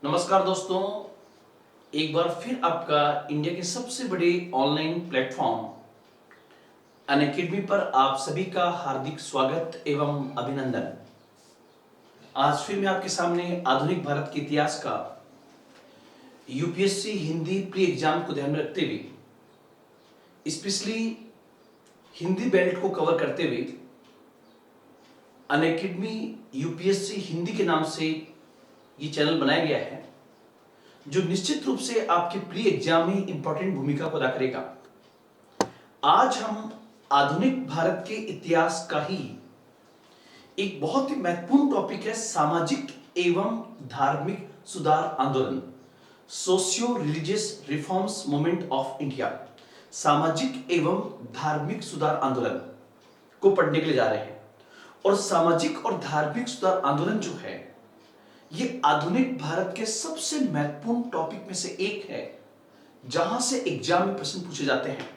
नमस्कार दोस्तों, एक बार फिर आपका इंडिया के सबसे बड़े ऑनलाइन प्लेटफॉर्म अनअकैडमी पर आप सभी का हार्दिक स्वागत एवं अभिनंदन। आज फिर मैं आपके सामने आधुनिक भारत के इतिहास का यूपीएससी हिंदी प्री एग्जाम को ध्यान में रखते हुए स्पेशली हिंदी बेल्ट को कवर करते हुए अनअकैडमी यूपीएससी हिंदी के नाम से ये चैनल बनाया गया है, जो निश्चित रूप से आपके प्री एग्जाम में इंपॉर्टेंट भूमिका को अदा करेगा। आज हम आधुनिक भारत के इतिहास का ही एक बहुत ही महत्वपूर्ण टॉपिक है, सामाजिक एवं धार्मिक सुधार आंदोलन, socio religious reforms movement of India, सामाजिक एवं धार्मिक सुधार आंदोलन को पढ़ने के लिए जा रहे हैं। और सामाजिक और धार्मिक सुधार आंदोलन जो है, ये आधुनिक भारत के सबसे महत्वपूर्ण टॉपिक में से एक है, जहां से एग्जाम में प्रश्न पूछे जाते हैं।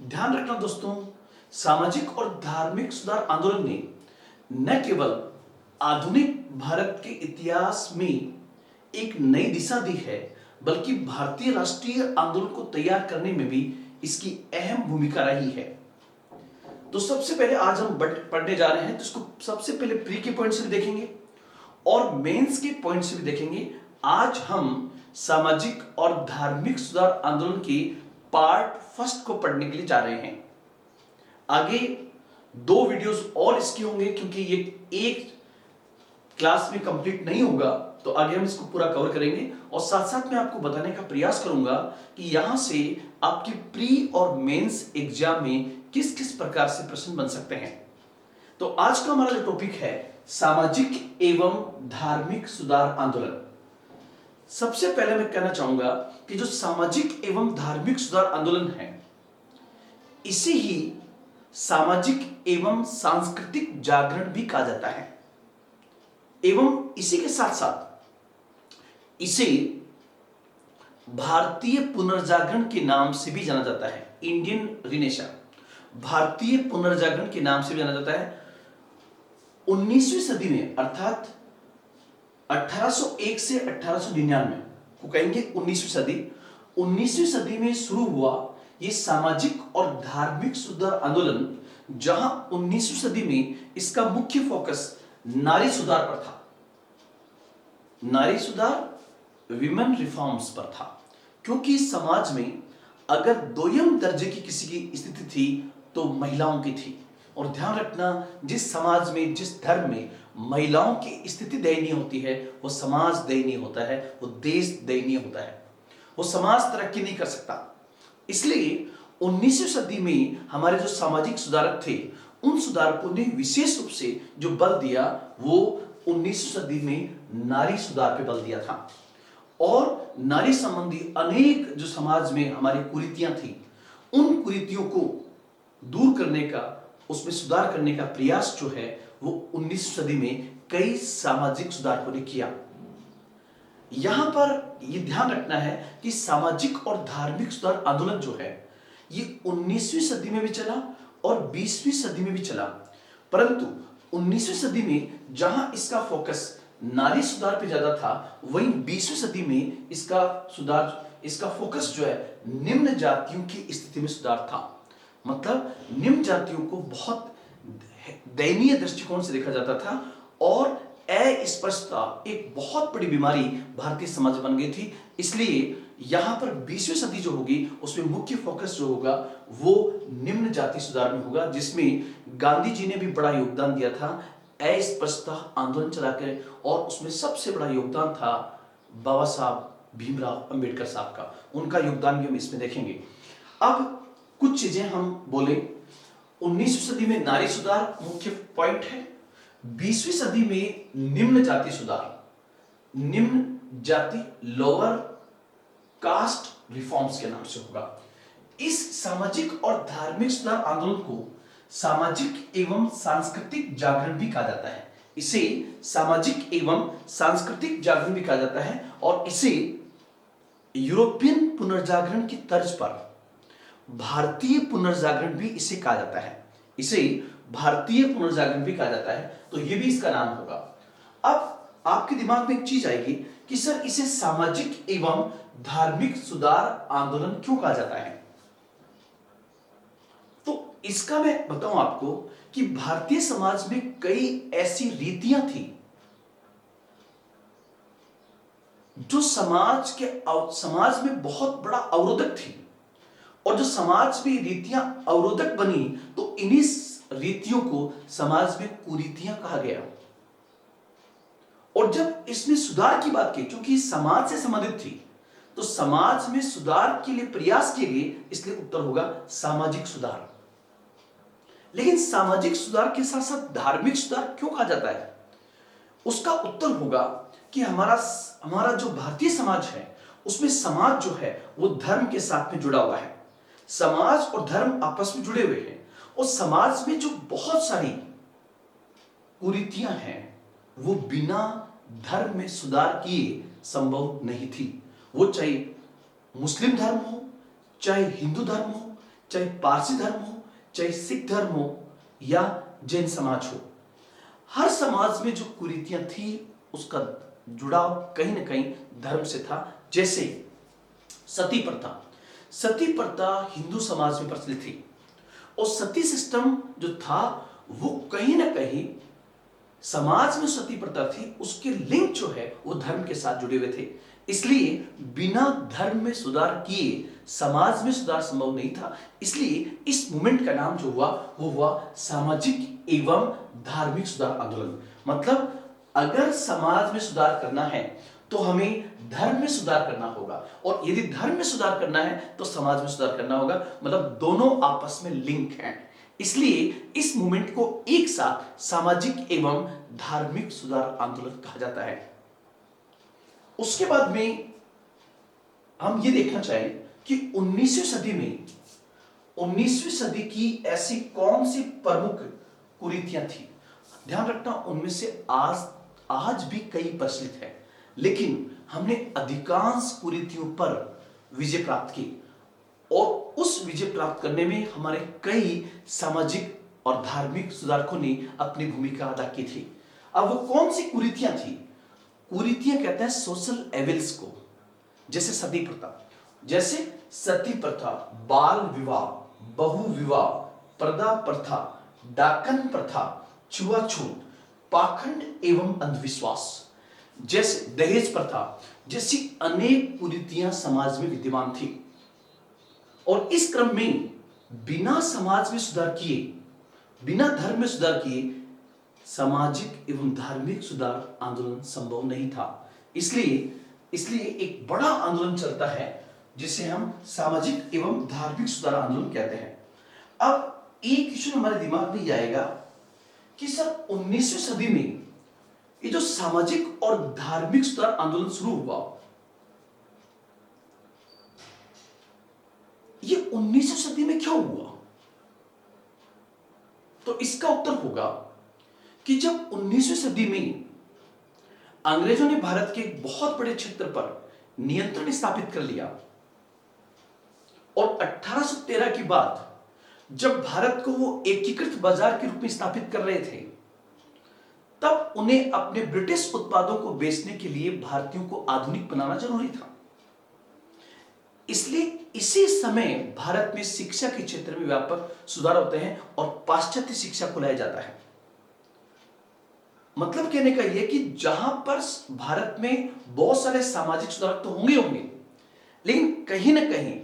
ध्यान रखना दोस्तों, सामाजिक और धार्मिक सुधार आंदोलन ने न केवल आधुनिक भारत के इतिहास में एक नई दिशा दी है, बल्कि भारतीय राष्ट्रीय आंदोलन को तैयार करने में भी इसकी अहम भूमिका रही है। तो सबसे पहले आज हम पढ़ने जा रहे हैं, तो इसको सबसे पहले प्री के पॉइंट से भी देखेंगे और मेंस के पॉइंट से भी देखेंगे। आज हम सामाजिक और धार्मिक सुधार आंदोलन के पार्ट फर्स्ट को पढ़ने के लिए जा रहे हैं। आगे दो वीडियोस और इसके होंगे, क्योंकि ये एक क्लास में कंप्लीट नहीं होगा, तो आगे हम इसको पूरा कवर करेंगे। और साथ साथ मैं आपको बताने का प्रयास करूंगा कि यहां से आपके प्री और मेंस एग्जाम में किस किस प्रकार से प्रश्न बन सकते हैं। तो आज का हमारा जो टॉपिक है, सामाजिक एवं धार्मिक सुधार आंदोलन। सबसे पहले मैं कहना चाहूंगा कि जो सामाजिक एवं धार्मिक सुधार आंदोलन है, इसे ही सामाजिक एवं सांस्कृतिक जागरण भी कहा जाता है, एवं इसी के साथ साथ इसे भारतीय पुनर्जागरण के नाम से भी जाना जाता है। इंडियन रिनेशन, भारतीय पुनर्जागरण के नाम से भी जाना जाता है। 19वीं सदी में, अर्थात 1801 से 1899 को कहेंगे 19वीं सदी। 19वीं सदी में शुरू हुआ ये सामाजिक और धार्मिक सुधार आंदोलन, जहां 19वीं सदी में इसका मुख्य फोकस नारी सुधार पर था। नारी सुधार, विमेन रिफॉर्म्स पर था, क्योंकि समाज में अगर दोयम दर्जे की किसी की स्थिति थी तो महिलाओं की थी। और ध्यान रखना, जिस समाज में, जिस धर्म में महिलाओं की स्थिति दयनीय होती है, वो समाज दयनीय होता है, वो देश दयनीय होता है, वो समाज तरक्की नहीं कर सकता। इसलिए 19वीं सदी में हमारे जो सामाजिक सुधारक थे, उन सुधारकों ने विशेष रूप से जो बल दिया, वो 19वीं सदी में नारी सुधार पे बल दिया था। और नारी संबंधी अनेक जो समाज में हमारी कुरीतियां थी, उन कुरीतियों को दूर करने का, उसमें सुधार करने का प्रयास जो है, वो 19वीं सदी में कई सामाजिक सुधारकों ने किया। यहां पर यह ध्यान रखना है कि सामाजिक और धार्मिक सुधार आंदोलन जो है, ये 19वीं सदी में भी चला और 20वीं सदी में भी चला। परंतु 19वीं सदी में जहां इसका फोकस नारी सुधार पे ज्यादा था, वहीं 20वीं सदी में इसका फोकस जो है निम्न जातियों की स्थिति में सुधार था। मतलब निम्न जातियों को बहुत दयनीय दृष्टिकोण से देखा जाता था और अस्पृश्यता एक बहुत बड़ी बीमारी भारतीय समाज बन गई थी। इसलिए यहां पर 20वीं सदी जो होगी, उसमें मुख्य फोकस जो होगा वो निम्न जाति सुधार में होगा, जिसमें गांधी जी ने भी बड़ा योगदान दिया था अस्पृश्यता आंदोलन चलाकर। और उसमें सबसे बड़ा योगदान था बाबा साहब भीमराव अंबेडकर साहब का, उनका योगदान भी हम इसमें देखेंगे। अब कुछ चीजें हम बोले, 19वीं सदी में नारी सुधार मुख्य पॉइंट है, 20वीं सदी में निम्न जाति सुधार, निम्न जाति लोअर कास्ट रिफॉर्म्स के नाम से होगा। इस सामाजिक और धार्मिक सुधार आंदोलन को सामाजिक एवं सांस्कृतिक जागरण भी कहा जाता है। इसे सामाजिक एवं सांस्कृतिक जागरण भी कहा जाता है और इसे यूरोपियन पुनर्जागरण की तर्ज पर भारतीय पुनर्जागरण भी इसे कहा जाता है। इसे भारतीय पुनर्जागरण भी कहा जाता है, तो यह भी इसका नाम होगा। अब आपके दिमाग में एक चीज आएगी कि सर इसे सामाजिक एवं धार्मिक सुधार आंदोलन क्यों कहा जाता है। तो इसका मैं बताऊं आपको कि भारतीय समाज में कई ऐसी रीतियां थी जो समाज में बहुत बड़ा अवरोधक थी, और जो समाज में रीतियां अवरोधक बनी तो इन्हीं रीतियों को समाज में कुरीतियां कहा गया। और जब इसमें सुधार की बात की, क्योंकि समाज से संबंधित थी, तो समाज में सुधार के लिए प्रयास किए गए, इसलिए उत्तर होगा सामाजिक सुधार। लेकिन सामाजिक सुधार के साथ साथ धार्मिक सुधार क्यों कहा जाता है, उसका उत्तर होगा कि हमारा जो भारतीय समाज है उसमें समाज जो है वो धर्म के साथ में जुड़ा हुआ है। समाज और धर्म आपस में जुड़े हुए हैं, और समाज में जो बहुत सारी कुरीतियां हैं वो बिना धर्म में सुधार किए संभव नहीं थी। वो चाहे मुस्लिम धर्म हो, चाहे हिंदू धर्म हो, चाहे पारसी धर्म हो, चाहे सिख धर्म हो या जैन समाज हो, हर समाज में जो कुरीतियां थी उसका जुड़ाव कहीं ना कहीं धर्म से था। जैसे सती प्रथा, सती प्रथा हिंदू समाज में प्रचलित थी, और सती सिस्टम जो था वो कहीं ना कहीं समाज में सती प्रथा थी, उसके लिंक जो है वो धर्म के साथ जुड़े हुए थे। इसलिए बिना धर्म में सुधार किए समाज में सुधार संभव नहीं था। इसलिए इस मूवमेंट का नाम जो हुआ वो हुआ सामाजिक एवं धार्मिक सुधार आंदोलन। मतलब अगर समाज में सुधार करना है तो हमें धर्म में सुधार करना होगा, और यदि धर्म में सुधार करना है तो समाज में सुधार करना होगा। मतलब दोनों आपस में लिंक हैं। इसलिए इस मूवमेंट को एक साथ सामाजिक एवं धार्मिक सुधार आंदोलन कहा जाता है। उसके बाद में हम ये देखना चाहें कि 19वीं सदी की ऐसी कौन सी प्रमुख कुरीतियां थी। ध्यान रखना, उनमें से आज भी कई प्रचलित है, लेकिन हमने अधिकांश कुरीतियों पर विजय प्राप्त की, और उस विजय प्राप्त करने में हमारे कई सामाजिक और धार्मिक सुधारकों ने अपनी भूमिका अदा की थी। अब वो कौन सी कुरीतियां थी? कुरीतियां कहते हैं सोशल एविल्स को, जैसे सती प्रथा, बाल विवाह, बहु विवाह, पर्दा प्रथा, डाकन प्रथा, छुआछूत, पाखंड एवं अंधविश्वास, जैसे दहेज प्रथा, जैसी अनेक कुरीतियां समाज में विद्यमान थी। और इस क्रम में बिना समाज में सुधार किए, बिना धर्म में सुधार किए सामाजिक एवं धार्मिक सुधार आंदोलन संभव नहीं था। इसलिए एक बड़ा आंदोलन चलता है जिसे हम सामाजिक एवं धार्मिक सुधार आंदोलन कहते हैं। अब एक क्वेश्चन हमारे दिमाग में आएगा कि सर 19वीं सदी में ये जो सामाजिक और धार्मिक सुधार आंदोलन शुरू हुआ, ये 19वीं सदी में क्यों हुआ? तो इसका उत्तर होगा कि जब 19वीं सदी में अंग्रेजों ने भारत के एक बहुत बड़े क्षेत्र पर नियंत्रण स्थापित कर लिया, और 1813 के बाद जब भारत को वो एकीकृत बाजार के रूप में स्थापित कर रहे थे, तब उन्हें अपने ब्रिटिश उत्पादों को बेचने के लिए भारतीयों को आधुनिक बनाना जरूरी था। इसलिए इसी समय भारत में शिक्षा के क्षेत्र में व्यापक सुधार होते हैं और पाश्चात्य शिक्षा को लाया जाता है। मतलब कहने का यह कि जहां पर भारत में बहुत सारे सामाजिक सुधार तो होंगे, लेकिन कहीं ना कहीं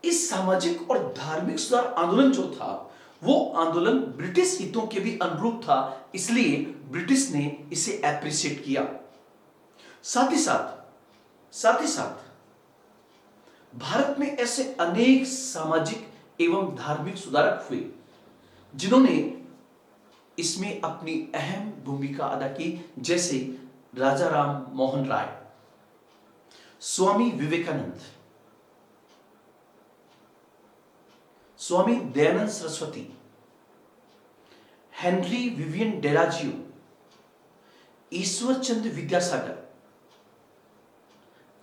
इस सामाजिक और धार्मिक सुधार आंदोलन जो था वो आंदोलन ब्रिटिश हितों के भी अनुरूप था, इसलिए ब्रिटिश ने इसे एप्रिशिएट किया। साथ ही साथ भारत में ऐसे अनेक सामाजिक एवं धार्मिक सुधारक हुए जिन्होंने इसमें अपनी अहम भूमिका अदा की, जैसे राजा Ram Mohan Roy, Swami Vivekananda, Swami Dayanand Saraswati, Henry Vivian डेलाजियो, Ishwar Chandra Vidyasagar,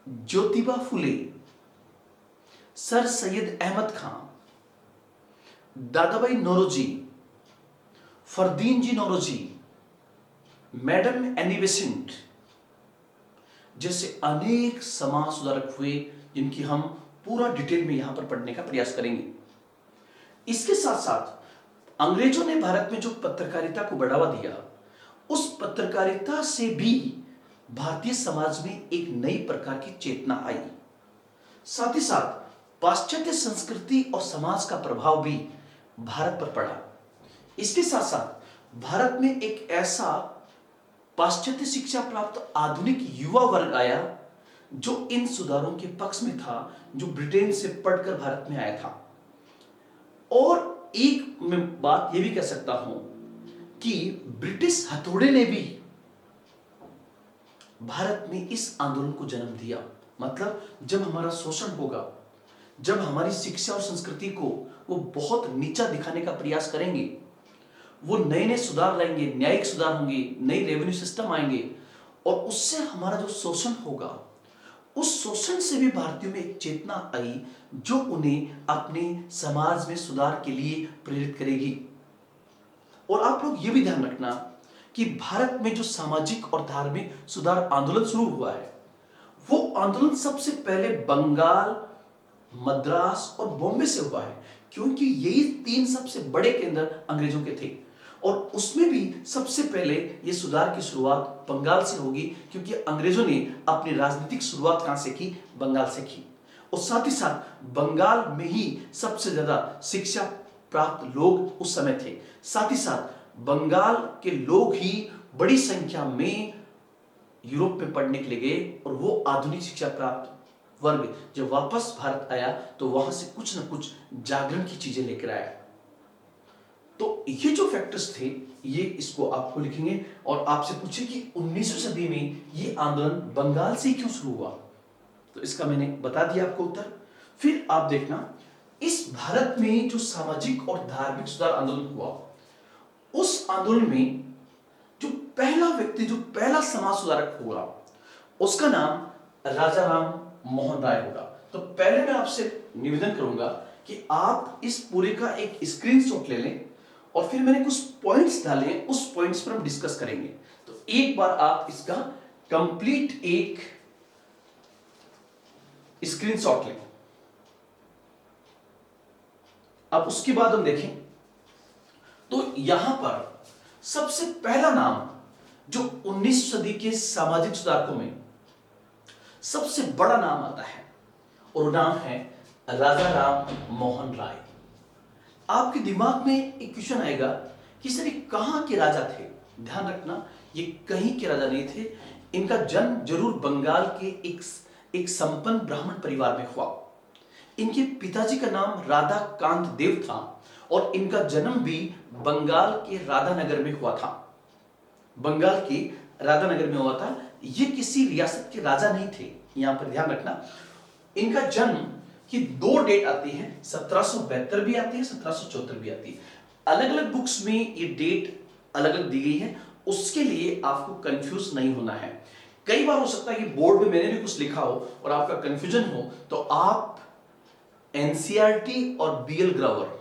Jyotiba Phule, sir Syed Ahmad Khan, Dadabhai Naoroji, Fardeen जी नौरोजी, मैडम एनी बेसेंट, जैसे अनेक समाज सुधारक हुए जिनकी हम पूरा डिटेल में यहां पर पढ़ने का प्रयास करेंगे। इसके साथ साथ अंग्रेजों ने भारत में जो पत्रकारिता को बढ़ावा दिया, उस पत्रकारिता से भी भारतीय समाज में एक नई प्रकार की चेतना आई। साथ ही साथ पाश्चात्य संस्कृति और समाज का प्रभाव भी भारत पर पड़ा। इसके साथ साथ भारत में एक ऐसा पाश्चात्य शिक्षा प्राप्त आधुनिक युवा वर्ग आया जो इन सुधारों के पक्ष में था, जो ब्रिटेन से पढ़कर भारत में आया था। और एक मैं बात यह भी कह सकता हूं कि ब्रिटिश हथौड़े ने भी भारत में इस आंदोलन को जन्म दिया। मतलब जब हमारा शोषण होगा, जब हमारी शिक्षा और संस्कृति को वो बहुत नीचा दिखाने का प्रयास करेंगे, वो नए नए सुधार लाएंगे, न्यायिक सुधार होंगे, नई रेवेन्यू सिस्टम आएंगे, और उससे हमारा जो शोषण होगा, उस शोषण से भी भारतीयों में एक चेतना आई जो उन्हें अपने समाज में सुधार के लिए प्रेरित करेगी। और आप लोग ये भी ध्यान रखना कि भारत में जो सामाजिक और धार्मिक सुधार आंदोलन शुरू हुआ है, वो आंदोलन सबसे पहले बंगाल, मद्रास और बॉम्बे से हुआ है, क्योंकि यही तीन सबसे बड़े केंद्र अंग्रेजों के थे। और उसमें भी सबसे पहले ये सुधार की शुरुआत बंगाल से होगी, क्योंकि अंग्रेजों ने अपनी राजनीतिक शुरुआत कहां से की? बंगाल से की। और साथ ही साथ बंगाल में ही सबसे ज्यादा शिक्षा प्राप्त लोग उस समय थे। साथ ही साथ बंगाल के लोग ही बड़ी संख्या में यूरोप में पढ़ने के लिए गए, और वो आधुनिक शिक्षा प्राप्त वर्ग जब वापस भारत आया तो वहां से कुछ न कुछ जागरण की चीजें लेकर आया। तो ये जो फैक्टर्स थे, ये इसको आपको लिखेंगे और आपसे पूछे कि 19वीं सदी में ये आंदोलन बंगाल से क्यों शुरू हुआ, तो इसका मैंने बता दिया आपको उत्तर। फिर आप देखना, इस भारत में जो सामाजिक और धार्मिक सुधार आंदोलन हुआ, उस आंदोलन में जो पहला व्यक्ति, जो पहला समाज सुधारक होगा, उसका नाम राजा राम मोहन राय होगा। तो पहले मैं आपसे निवेदन करूंगा कि आप इस पूरे का एक स्क्रीनशॉट ले लें, और फिर मैंने कुछ पॉइंट्स डाले, उस पॉइंट्स पर हम डिस्कस करेंगे। तो एक बार आप इसका कंप्लीट एक स्क्रीनशॉट लें। अब उसके बाद हम देखें तो यहां पर सबसे पहला नाम जो 19वीं सदी के सामाजिक सुधारकों में सबसे बड़ा नाम आता है, और नाम है राजा राम मोहन राय। आपके दिमाग में एक क्वेश्चन आएगा कि सर ये कहां के राजा थे? ध्यान रखना, ये कहीं के राजा नहीं थे। इनका जन्म जरूर बंगाल के एक संपन्न ब्राह्मण परिवार में हुआ। इनके पिताजी का नाम राधा कांत देव था, और इनका जन्म भी बंगाल के राधानगर में हुआ था। बंगाल के राधानगर में हुआ था। ये किसी रियासत के राजा नहीं थे, यहां पर ध्यान रखना। इनका जन्म की दो डेट आती है, 1772 भी आती है, 1774 भी आती है। अलग अलग बुक्स में ये डेट अलग अलग दी गई है, उसके लिए आपको कंफ्यूज नहीं होना है। कई बार हो सकता है कि बोर्ड में मैंने भी कुछ लिखा हो और आपका कंफ्यूजन हो, तो आप एनसीईआरटी और बीएल ग्रावर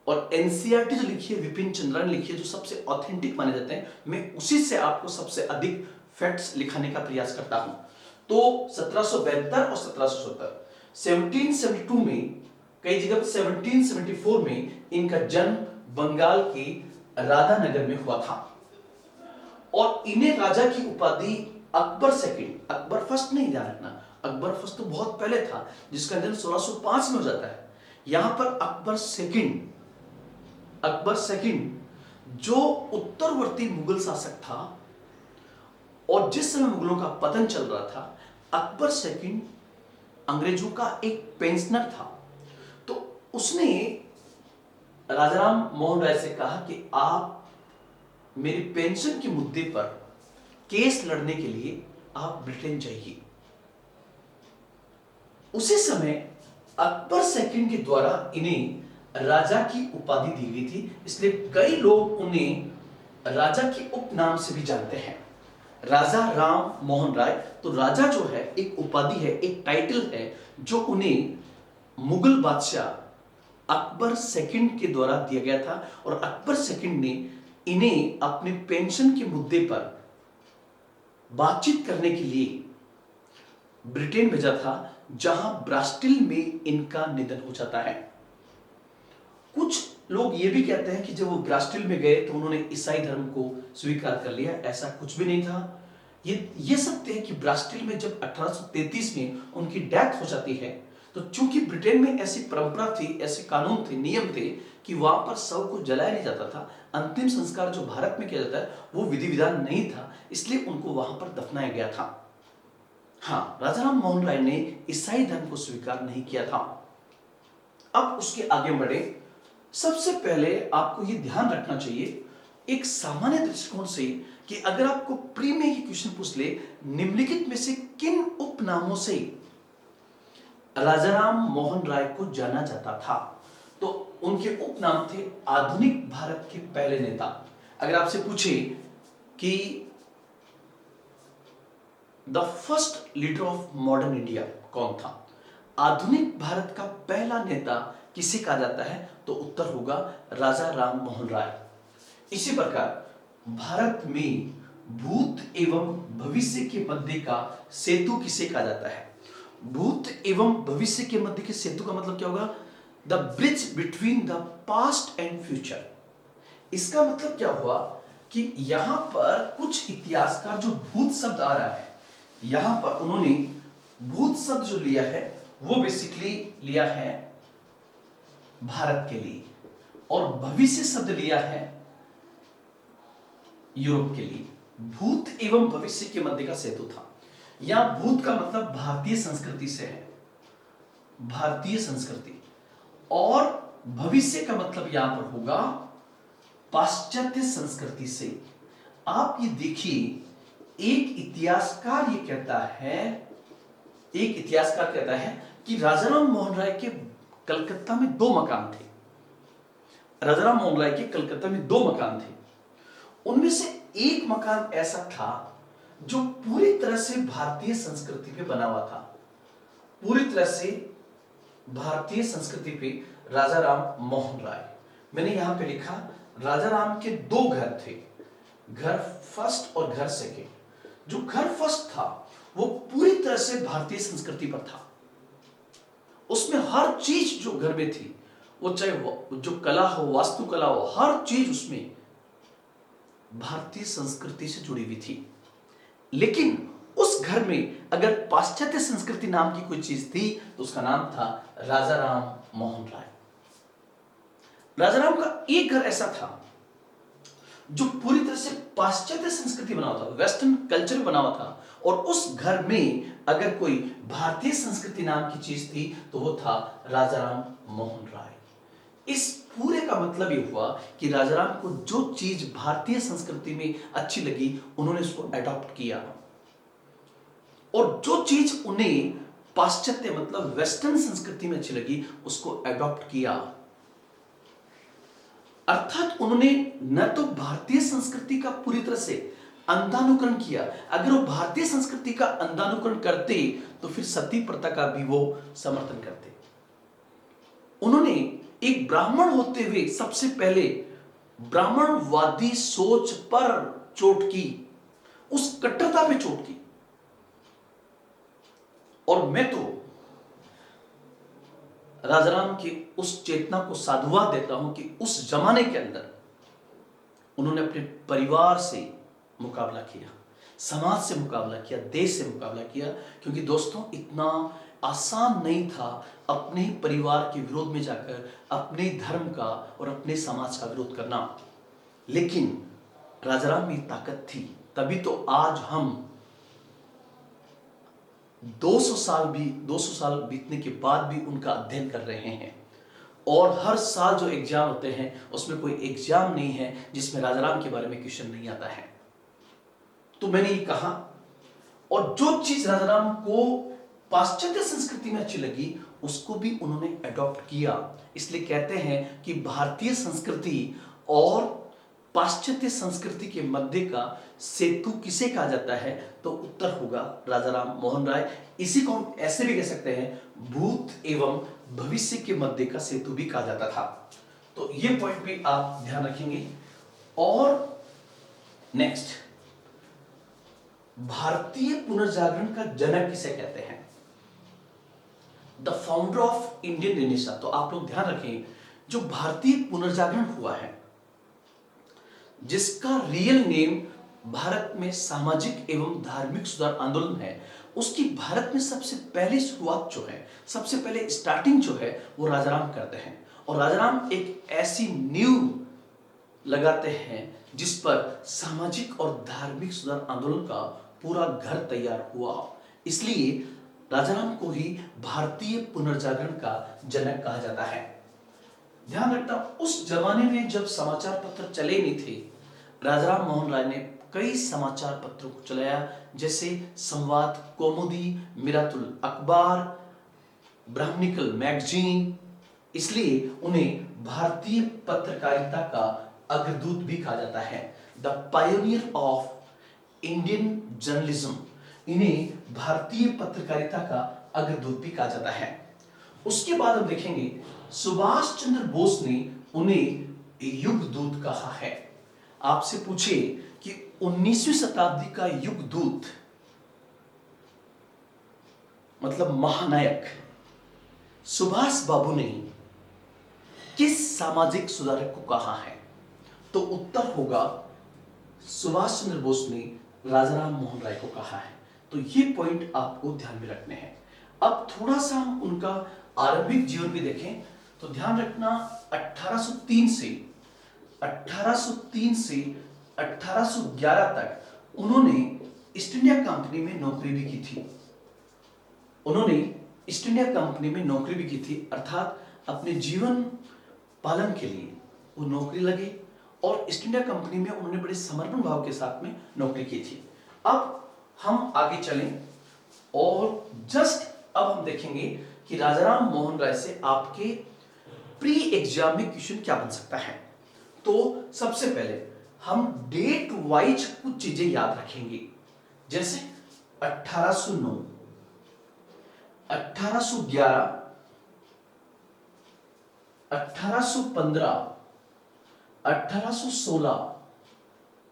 और एनसीईआरटी जो लिखी है विपिन चंद्रा ने लिखी है, जो सबसे ऑथेंटिक माने जाते हैं, मैं उसी से आपको सबसे अधिक फैक्ट्स लिखाने का प्रयास करता हूं। तो 1772 और 1770, 1772 में, कई जगह पर 1774 में इनका जन्म बंगाल के राधानगर में हुआ था। और इन्हें राजा की उपाधि अकबर सेकंड, अकबर फर्स्ट नहीं, ध्यान रखना, अकबर फर्स्ट तो बहुत पहले था, जिसका जन्म 1605 में हो जाता है। यहां पर अकबर सेकंड, अकबर सेकंड जो उत्तरवर्ती मुगल शासक था, और जिस समय मुगलों का पतन चल रहा था, अकबर सेकंड अंग्रेजों का एक पेंशनर था। तो उसने राजाराम मोहन राय से कहा कि आप मेरी पेंशन के मुद्दे पर केस लड़ने के लिए आप ब्रिटेन जाइए। उसी समय अकबर सेकंड के द्वारा इन्हें राजा की उपाधि दी गई थी, इसलिए कई लोग उन्हें राजा के उपनाम से भी जानते हैं, राजा राम मोहन राय। तो राजा जो है एक उपाधि है, एक टाइटल है, जो उन्हें मुगल बादशाह अकबर सेकंड के द्वारा दिया गया था। और अकबर सेकंड ने इन्हें अपने पेंशन के मुद्दे पर बातचीत करने के लिए ब्रिटेन भेजा था, जहां ब्रास्टिल में इनका निधन हो जाता है। कुछ लोग ये भी कहते हैं कि जब वो ब्रास्टिल में गए तो उन्होंने ईसाई धर्म को स्वीकार कर लिया। ऐसा कुछ भी नहीं था। ये सत्य है कि ब्रास्टिल में जब 1833 में उनकी डेथ हो जाती है, तो चूंकि ब्रिटेन में ऐसी परंपरा थी, ऐसे कानून थे, नियम थे कि वहां पर शव को जलाया नहीं जाता था। अंतिम संस्कार जो भारत में किया जाता है वो विधि विधान नहीं था, इसलिए उनको वहां पर दफनाया गया था। हाँ, राजा राम मोहन राय ने ईसाई धर्म को स्वीकार नहीं किया था। अब उसके आगे बढ़े। सबसे पहले आपको यह ध्यान रखना चाहिए एक सामान्य दृष्टिकोण से कि अगर आपको प्री में ये क्वेश्चन पूछ ले, निम्नलिखित में से किन उपनामों से राजाराम मोहन राय को जाना जाता था, तो उनके उपनाम थे आधुनिक भारत के पहले नेता। अगर आपसे पूछे कि the first leader of modern India कौन था, आधुनिक भारत का पहला नेता किसे कहा जाता है, तो उत्तर होगा राजा राम मोहन राय। इसी प्रकार भारत में भूत एवं भविष्य के मध्य का सेतु किसे कहा जाता है? भूत एवं भविष्य के मध्य के सेतु का मतलब क्या होगा? The bridge between the past and future. इसका मतलब क्या हुआ कि यहां पर कुछ इतिहासकार जो भूत शब्द आ रहा है, यहां पर उन्होंने भूत शब्द जो लिया है वो बेसिकली लिया है भारत के लिए, और भविष्य शब्द लिया है यूरोप के लिए। भूत एवं भविष्य के मध्य का सेतु था। यहां भूत का मतलब भारतीय संस्कृति से है, भारतीय संस्कृति, और भविष्य का मतलब यहां पर होगा पाश्चात्य संस्कृति से। आप ये देखिए, एक इतिहासकार कहता है कि राजाराम मोहन राय के कलकत्ता में 2 मकान थे। राजाराम मोहन राय के कलकत्ता में 2 मकान थे। उनमें से एक मकान ऐसा था जो पूरी तरह से भारतीय संस्कृति पे बना हुआ था, पूरी तरह से भारतीय संस्कृति पे राजाराम मोहन राय। मैंने यहां पे लिखा राजाराम के 2 घर थे, घर फर्स्ट और घर सेकेंड। जो घर फर्स्ट था वो पूरी तरह से भारतीय संस्कृति पर था। उसमें हर चीज जो घर में थी, वो चाहे वो जो कला हो, वास्तुकला हो, हर चीज उसमें भारतीय संस्कृति से जुड़ी हुई थी। लेकिन उस घर में अगर पाश्चात्य संस्कृति नाम की कोई चीज थी तो उसका नाम था राजाराम मोहन राय। राजाराम का एक घर ऐसा था जो पूरी तरह से पाश्चात्य संस्कृति बना हुआ था, वेस्टर्न कल्चर बना हुआ था, और उस घर में अगर कोई भारतीय संस्कृति नाम की चीज थी तो वो था राजाराम मोहन राय। इस पूरे का मतलब ये हुआ कि राजाराम को जो चीज भारतीय संस्कृति में अच्छी लगी उन्होंने उसको अडॉप्ट किया, और जो चीज उन्हें पाश्चात्य मतलब वेस्टर्न संस्कृति में अच्छी लगी उसको अडॉप्ट किया। अर्थात उन्होंने न तो भारतीय संस्कृति का पूरी तरह से अंधानुकरण किया, अगर वो भारतीय संस्कृति का अंधानुकरण करते तो फिर सती प्रथा का भी वो समर्थन करते। उन्होंने एक ब्राह्मण होते हुए सबसे पहले ब्राह्मणवादी सोच पर चोट की, उस कट्टरता पे चोट की। और मैं तो राजाराम की उस चेतना को साधुवाद देता हूं कि उस जमाने के अंदर उन्होंने अपने परिवार से मुकाबला किया, समाज से मुकाबला किया, देश से मुकाबला किया, क्योंकि दोस्तों इतना आसान नहीं था अपने ही परिवार के विरोध में जाकर अपने धर्म का और अपने समाज का विरोध करना। लेकिन राजाराम में ताकत थी, तभी तो आज हम 200 साल बीतने के बाद भी उनका अध्ययन कर रहे हैं, और हर साल जो एग्जाम होते हैं उसमें कोई एग्जाम नहीं है जिसमें राजाराम के बारे में क्वेश्चन नहीं आता है। तो मैंने ये कहा, और जो चीज राजाराम को पाश्चात्य संस्कृति में अच्छी लगी उसको भी उन्होंने अडॉप्ट किया। इसलिए कहते हैं कि भारतीय संस्कृति और पाश्चात्य संस्कृति के मध्य का सेतु किसे कहा जाता है, तो उत्तर होगा राजाराम मोहन राय। इसी को हम ऐसे भी कह सकते हैं भूत एवं भविष्य के मध्य का सेतु भी कहा जाता था। तो ये पॉइंट भी आप ध्यान रखेंगे। और नेक्स्ट, भारतीय पुनर्जागरण का जनक किसे कहते हैं? The founder of Indian renaissance. तो आप लोग ध्यान रखें, जो भारतीय पुनर्जागरण हुआ है, जिसका रियल नेम भारत में सामाजिक एवं धार्मिक सुधार आंदोलन है, उसकी भारत में सबसे पहली शुरुआत जो है, सबसे पहले स्टार्टिंग जो है, वो राजाराम करते हैं। और राजाराम एक ऐसी नींव लगाते हैं जिस पर सामाजिक और धार्मिक सुधार आंदोलन का पूरा घर तैयार हुआ। इसलिए राजाराम को ही भारतीय पुनर्जागरण का जनक कहा जाता है। ध्यान रखना, उस जमाने में जब समाचार पत्र चले नहीं थे, राजाराम मोहन राय ने कई समाचार पत्रों को चलाया, जैसे संवाद, कौमुदी, मिरातुल अखबार, ब्राह्मणिकल मैगजीन। इसलिए उन्हें भारतीय पत्रकारिता का अग्रदूत भी कहा जाता है, the pioneer of Indian journalism. इन्हें भारतीय पत्रकारिता का अग्रदूत भी कहा जाता है। उसके बाद हम देखेंगे, सुभाष चंद्र बोस ने उन्हें युग दूत कहा है। आपसे पूछे कि 19वीं शताब्दी का युग दूत मतलब महानायक सुभाष बाबू ने किस सामाजिक सुधारक को कहा है? तो उत्तर होगा, सुभाष चंद्र बोस ने राजाराम मोहन राय को कहा है। तो ये पॉइंट आपको ध्यान में रखने हैं। अब थोड़ा सा हम उनका आरंभिक जीवन भी देखें तो ध्यान रखना, 1803 से 1811 तक उन्होंने ईस्ट इंडिया कंपनी में नौकरी भी की थी। अर्थात अपने जीवन पालन के लिए वो नौकरी लगे और ईस्ट इंडिया कंपनी में उन्होंने बड़े समर्पण भाव के साथ में नौकरी की थी। अब हम आगे चलें और जस्ट अब हम देखेंगे कि राजाराम मोहन राय से आपके प्री एग्जाम में क्वेश्चन क्या बन सकता है। तो सबसे पहले हम डेट वाइज कुछ चीजें याद रखेंगे, जैसे 1809, 1811, 1815, 1816,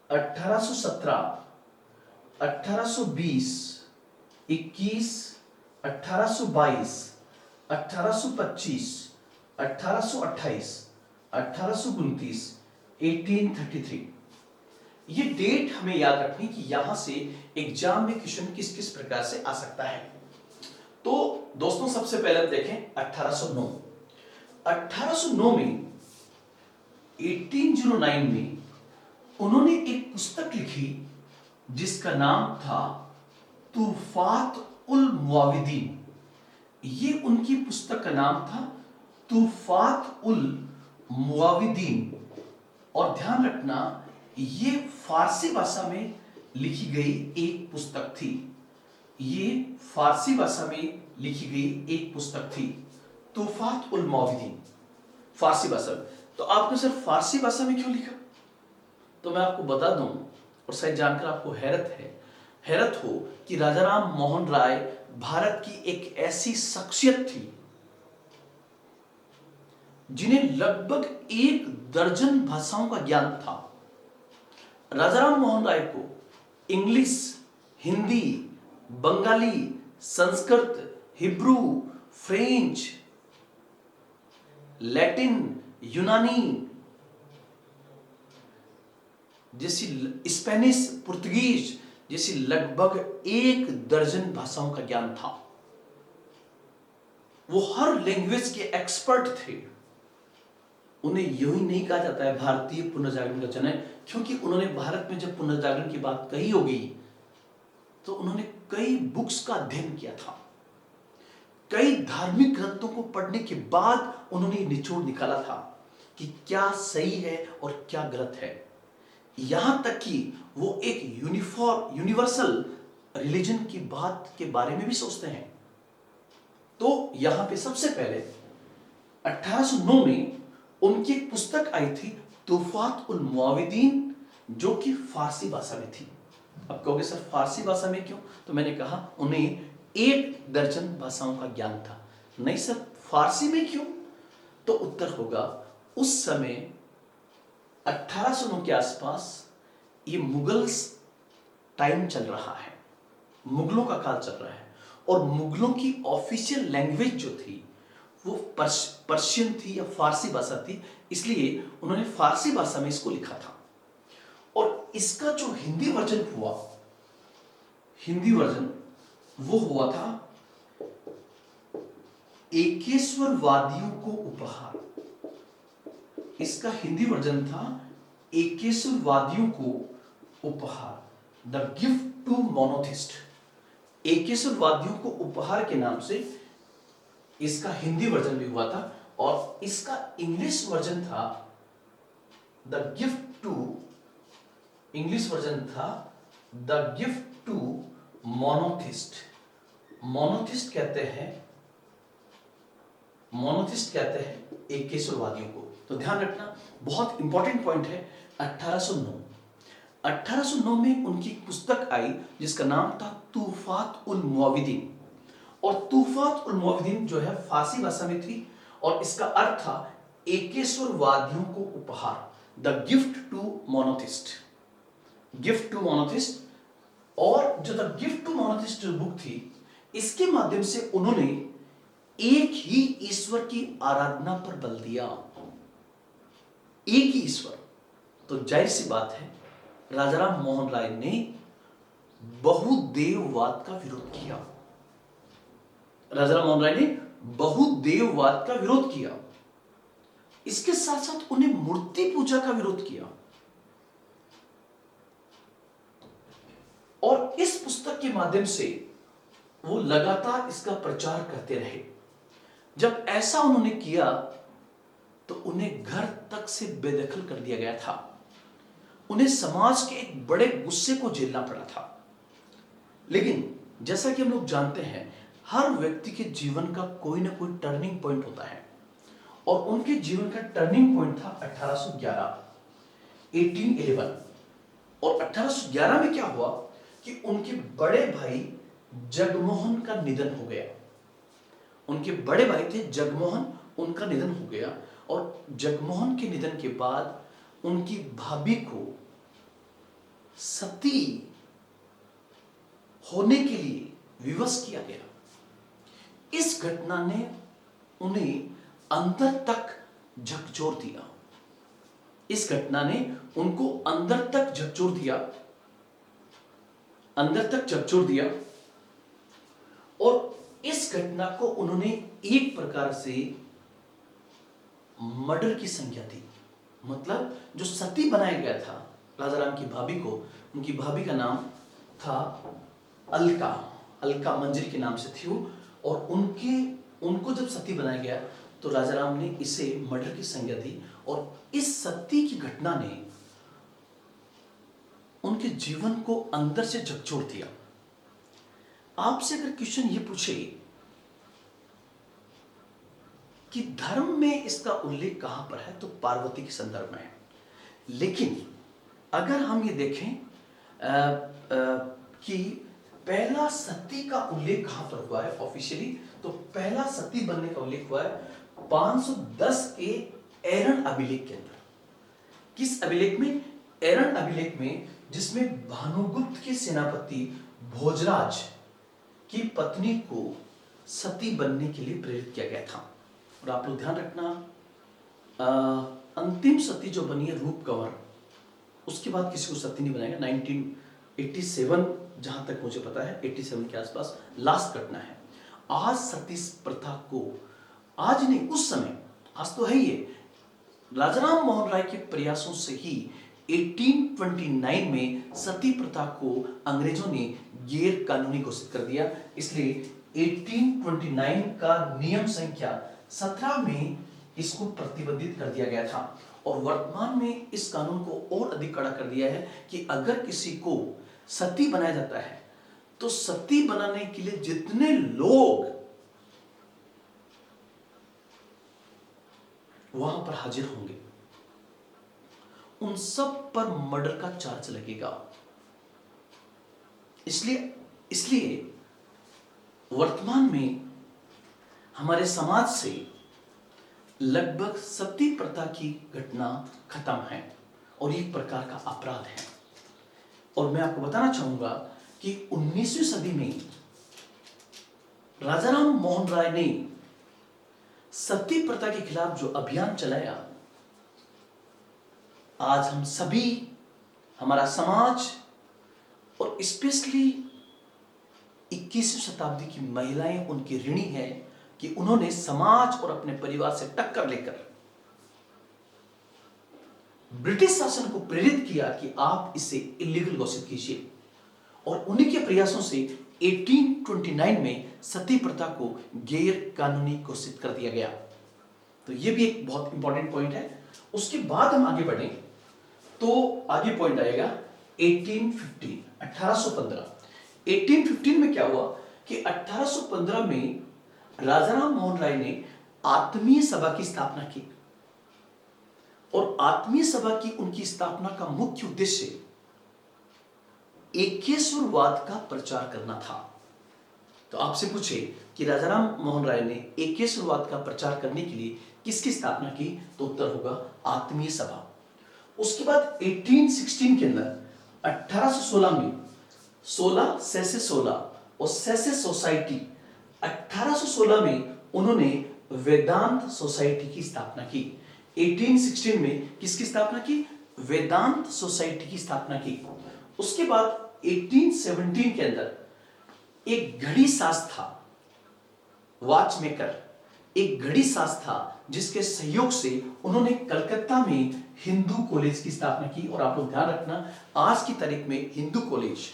1817, 1820, 21, 1822, 1825, 1828, 1829, 1833। ये डेट हमें याद रखनी कि यहां से एग्जाम में क्वेश्चन किस किस प्रकार से आ सकता है। तो दोस्तों सबसे पहले हम देखें 1809। 1809 में 1809 में उन्होंने एक पुस्तक लिखी जिसका नाम था तूफात उल मुआविदीन। ये उनकी पुस्तक का नाम था तूफात उल मुआविदीन। और ध्यान रखना, ये फारसी भाषा में लिखी गई एक पुस्तक थी। ये फारसी भाषा में लिखी गई एक पुस्तक थी, तूफात उल मुआविदीन, फारसी भाषा में। तो आपने सर फारसी भाषा में क्यों लिखा? तो मैं आपको बता दूं, और शायद जानकर आपको हैरत हो कि राजाराम मोहन राय भारत की एक ऐसी शख्सियत थी जिन्हें लगभग 1 दर्जन भाषाओं का ज्ञान था। राजाराम मोहन राय को English, Hindi, Bengali, Sanskrit, Hebrew, French, Latin, यूनानी जैसी, स्पेनिश, पुर्तगीज जैसी लगभग 1 दर्जन भाषाओं का ज्ञान था। वो हर लैंग्वेज के एक्सपर्ट थे। उन्हें यूं ही नहीं कहा जाता है भारतीय पुनर्जागरण का जनक, क्योंकि उन्होंने भारत में जब पुनर्जागरण की बात कही होगी तो उन्होंने कई बुक्स का अध्ययन किया था। कई धार्मिक ग्रंथों को पढ़ने के बाद उन्होंने निचोड़ निकाला था कि क्या सही है और क्या गलत है। यहां तक कि वो एक यूनिवर्सल रिलीजन की बात के बारे में भी सोचते हैं। तो यहां पे सबसे पहले 1809 में उनकी एक पुस्तक आई थी तूफात उल मुआविदीन, जो कि फारसी भाषा में थी। अब कहोगे सर फारसी भाषा में क्यों? तो मैंने कहा उन्हें 1 दर्जन भाषाओं का ज्ञान था। नहीं सर फारसी में क्यों? तो उत्तर होगा, उस समय 1809 के आसपास ये मुगल्स टाइम चल रहा है। मुगलों का काल चल रहा है और मुगलों की ऑफिशियल लैंग्वेज जो थी वो पर्शियन थी या फारसी भाषा थी, इसलिए उन्होंने फारसी भाषा में इसको लिखा था। और इसका जो हिंदी वर्जन हुआ, हिंदी वर्जन वो हुआ था एकेश्वरवादियों को उपहार। इसका हिंदी वर्जन था एकेश्वरवादियों को उपहार, द गिफ्ट टू मोनोथिस्ट। एकेश्वरवादियों को उपहार के नाम से इसका हिंदी वर्जन भी हुआ था और इसका इंग्लिश वर्जन था the gift to, English version था the gift to monotheist. Monotheist कहते हैं, मोनोथिस्ट कहते हैं एकेश्वरवादियों को। तो ध्यान रखना, बहुत इंपॉर्टेंट पॉइंट है। 1809 में उनकी एक पुस्तक आई जिसका नाम था तूफात उल मुआविदीन। और तूफात उल मुआविदीन जो है फारसी भाषा में थी और इसका अर्थ था एकेश्वरवादियों को उपहार, the gift to monotheist, gift to monotheist. और जो द गिफ्ट टू मोनोथिस्ट जो बुक थी, इसके माध्यम से उन्होंने एक ही ईश्वर की आराधना पर बल दिया, एक ही ईश्वर। तो जाहिर सी बात है राजाराम मोहन राय ने बहुदेववाद का विरोध किया। राजाराम मोहन राय ने बहुदेववाद का विरोध किया। इसके साथ साथ उन्हें मूर्ति पूजा का विरोध किया। और इस पुस्तक के माध्यम से वो लगातार इसका प्रचार करते रहे। जब ऐसा उन्होंने किया तो उन्हें घर तक से बेदखल कर दिया गया था। उन्हें समाज के एक बड़े गुस्से को झेलना पड़ा था। लेकिन जैसा कि हम लोग जानते हैं, हर व्यक्ति के जीवन का कोई ना कोई टर्निंग पॉइंट होता है और उनके जीवन का टर्निंग पॉइंट था 1811। और 1811 में क्या हुआ कि उनके बड़े भाई जगमोहन का निधन हो गया। उनके बड़े भाई थे जगमोहन, उनका निधन हो गया। और जगमोहन के निधन के बाद उनकी भाभी को सती होने के लिए विवश किया गया। इस घटना ने उन्हें अंदर तक झकझोर दिया। इस घटना ने उनको अंदर तक झकझोर दिया, अंदर तक झकझोर दिया। और इस घटना को उन्होंने एक प्रकार से मर्डर की संज्ञा दी। मतलब जो सती बनाया गया था राजाराम की भाभी को, उनकी भाभी का नाम था अलका, अलका मंजरी के नाम से थी वो। और उनको जब सती बनाया गया तो राजाराम ने इसे मर्डर की संज्ञा दी। और इस सती की घटना ने उनके जीवन को अंदर से झकझोर दिया। आपसे अगर क्वेश्चन ये पूछे कि धर्म में इसका उल्लेख कहां पर है, तो पार्वती के संदर्भ में है। लेकिन अगर हम ये देखें कि पहला सती का उल्लेख कहां पर हुआ है ऑफिशियली, तो पहला सती बनने का उल्लेख हुआ है 510 के एरन अभिलेख के अंदर। किस अभिलेख में? एरन अभिलेख में, जिसमें भानुगुप्त के सेनापति भोजराज की पत्नी को सती बनने के लिए प्रेरित किया गया था। और आप लोग ध्यान रखना, अंतिम सती जो बनी है रूप कंवर, उसके बाद किसी को सती नहीं बनाएगा। 1987 जहां तक मुझे पता है, 87 के आसपास लास्ट घटना है। आज सती प्रथा को, आज नहीं उस समय, आज तो है ही है, राजाराम मोहन राय के प्रयासों से ही 1829 में सती प्रथा को अंग्रेजों ने गैर कानूनी घोषित कर दिया। इसलिए 1829 का नियम संख्या 17 में इसको प्रतिबंधित कर दिया गया था। और वर्तमान में इस कानून को और अधिक कड़ा कर दिया है कि अगर किसी को सती बनाया जाता है तो सती बनाने के लिए जितने लोग वहां पर हाजिर होंगे उन सब पर मर्डर का चार्ज लगेगा। इसलिए वर्तमान में हमारे समाज से लगभग सती प्रथा की घटना खत्म है और एक प्रकार का अपराध है। और मैं आपको बताना चाहूंगा कि 19वीं सदी में राजाराम मोहन राय ने सती प्रथा के खिलाफ जो अभियान चलाया, आज हम सभी, हमारा समाज और स्पेशली 21वीं शताब्दी की महिलाएं उनकी ऋणी है कि उन्होंने समाज और अपने परिवार से टक्कर लेकर ब्रिटिश शासन को प्रेरित किया कि आप इसे इलीगल घोषित कीजिए, और उन्हीं के प्रयासों से 1829 में सती प्रथा को गैर कानूनी घोषित कर दिया गया। तो यह भी एक बहुत इंपॉर्टेंट पॉइंट है। उसके बाद हम आगे बढ़ें तो आगे पॉइंट आएगा 1815। 1815 में क्या हुआ कि 1815 में राजाराम मोहन राय ने आत्मीय सभा की स्थापना की, और आत्मीय सभा की उनकी स्थापना का मुख्य उद्देश्य एकेश्वरवाद का प्रचार करना था। तो आपसे पूछे कि राजाराम मोहन राय ने एकेश्वरवाद का प्रचार करने के लिए किसकी स्थापना की, तो उत्तर होगा आत्मीय सभा। उसके बाद 1816 के अंदर 1816 में 16 से 16 और से सोसाइटी, 1816 में उन्होंने वेदांत सोसाइटी की स्थापना की। 1816 में किसकी स्थापना की, वेदांत सोसाइटी की स्थापना की। उसके बाद 1817 के अंदर एक घड़ी साज था, वॉच मेकर, एक घड़ी साज था, जिसके सहयोग से उन्होंने कलकत्ता में हिंदू कॉलेज की स्थापना की। और आप लोग ध्यान रखना, आज की तारीख में हिंदू कॉलेज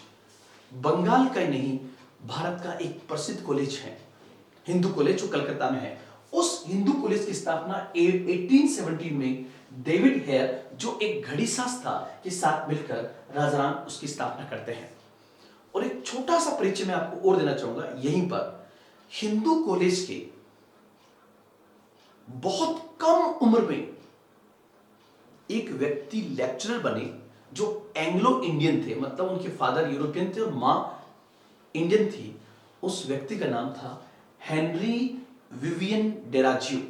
बंगाल का ही नहीं, भारत का एक प्रसिद्ध कॉलेज है, हिंदू कॉलेज जो कलकत्ता में है। उस हिंदू कॉलेज की स्थापना 1817 में डेविड हेयर, जो एक घड़ी साज था, के साथ मिलकर राजाराम उसकी स्थापना करते हैं। और एक छोटा सा परिचय मैं आपको और देना चाहूंगा यहीं पर। हिंदू कॉलेज के बहुत कम उम्र में एक व्यक्ति लेक्चरर बने जो एंग्लो इंडियन थे, मतलब उनके फादर यूरोपियन थे और मां इंडियन थी। उस व्यक्ति का नाम था हेनरी विवियन डेराजियो।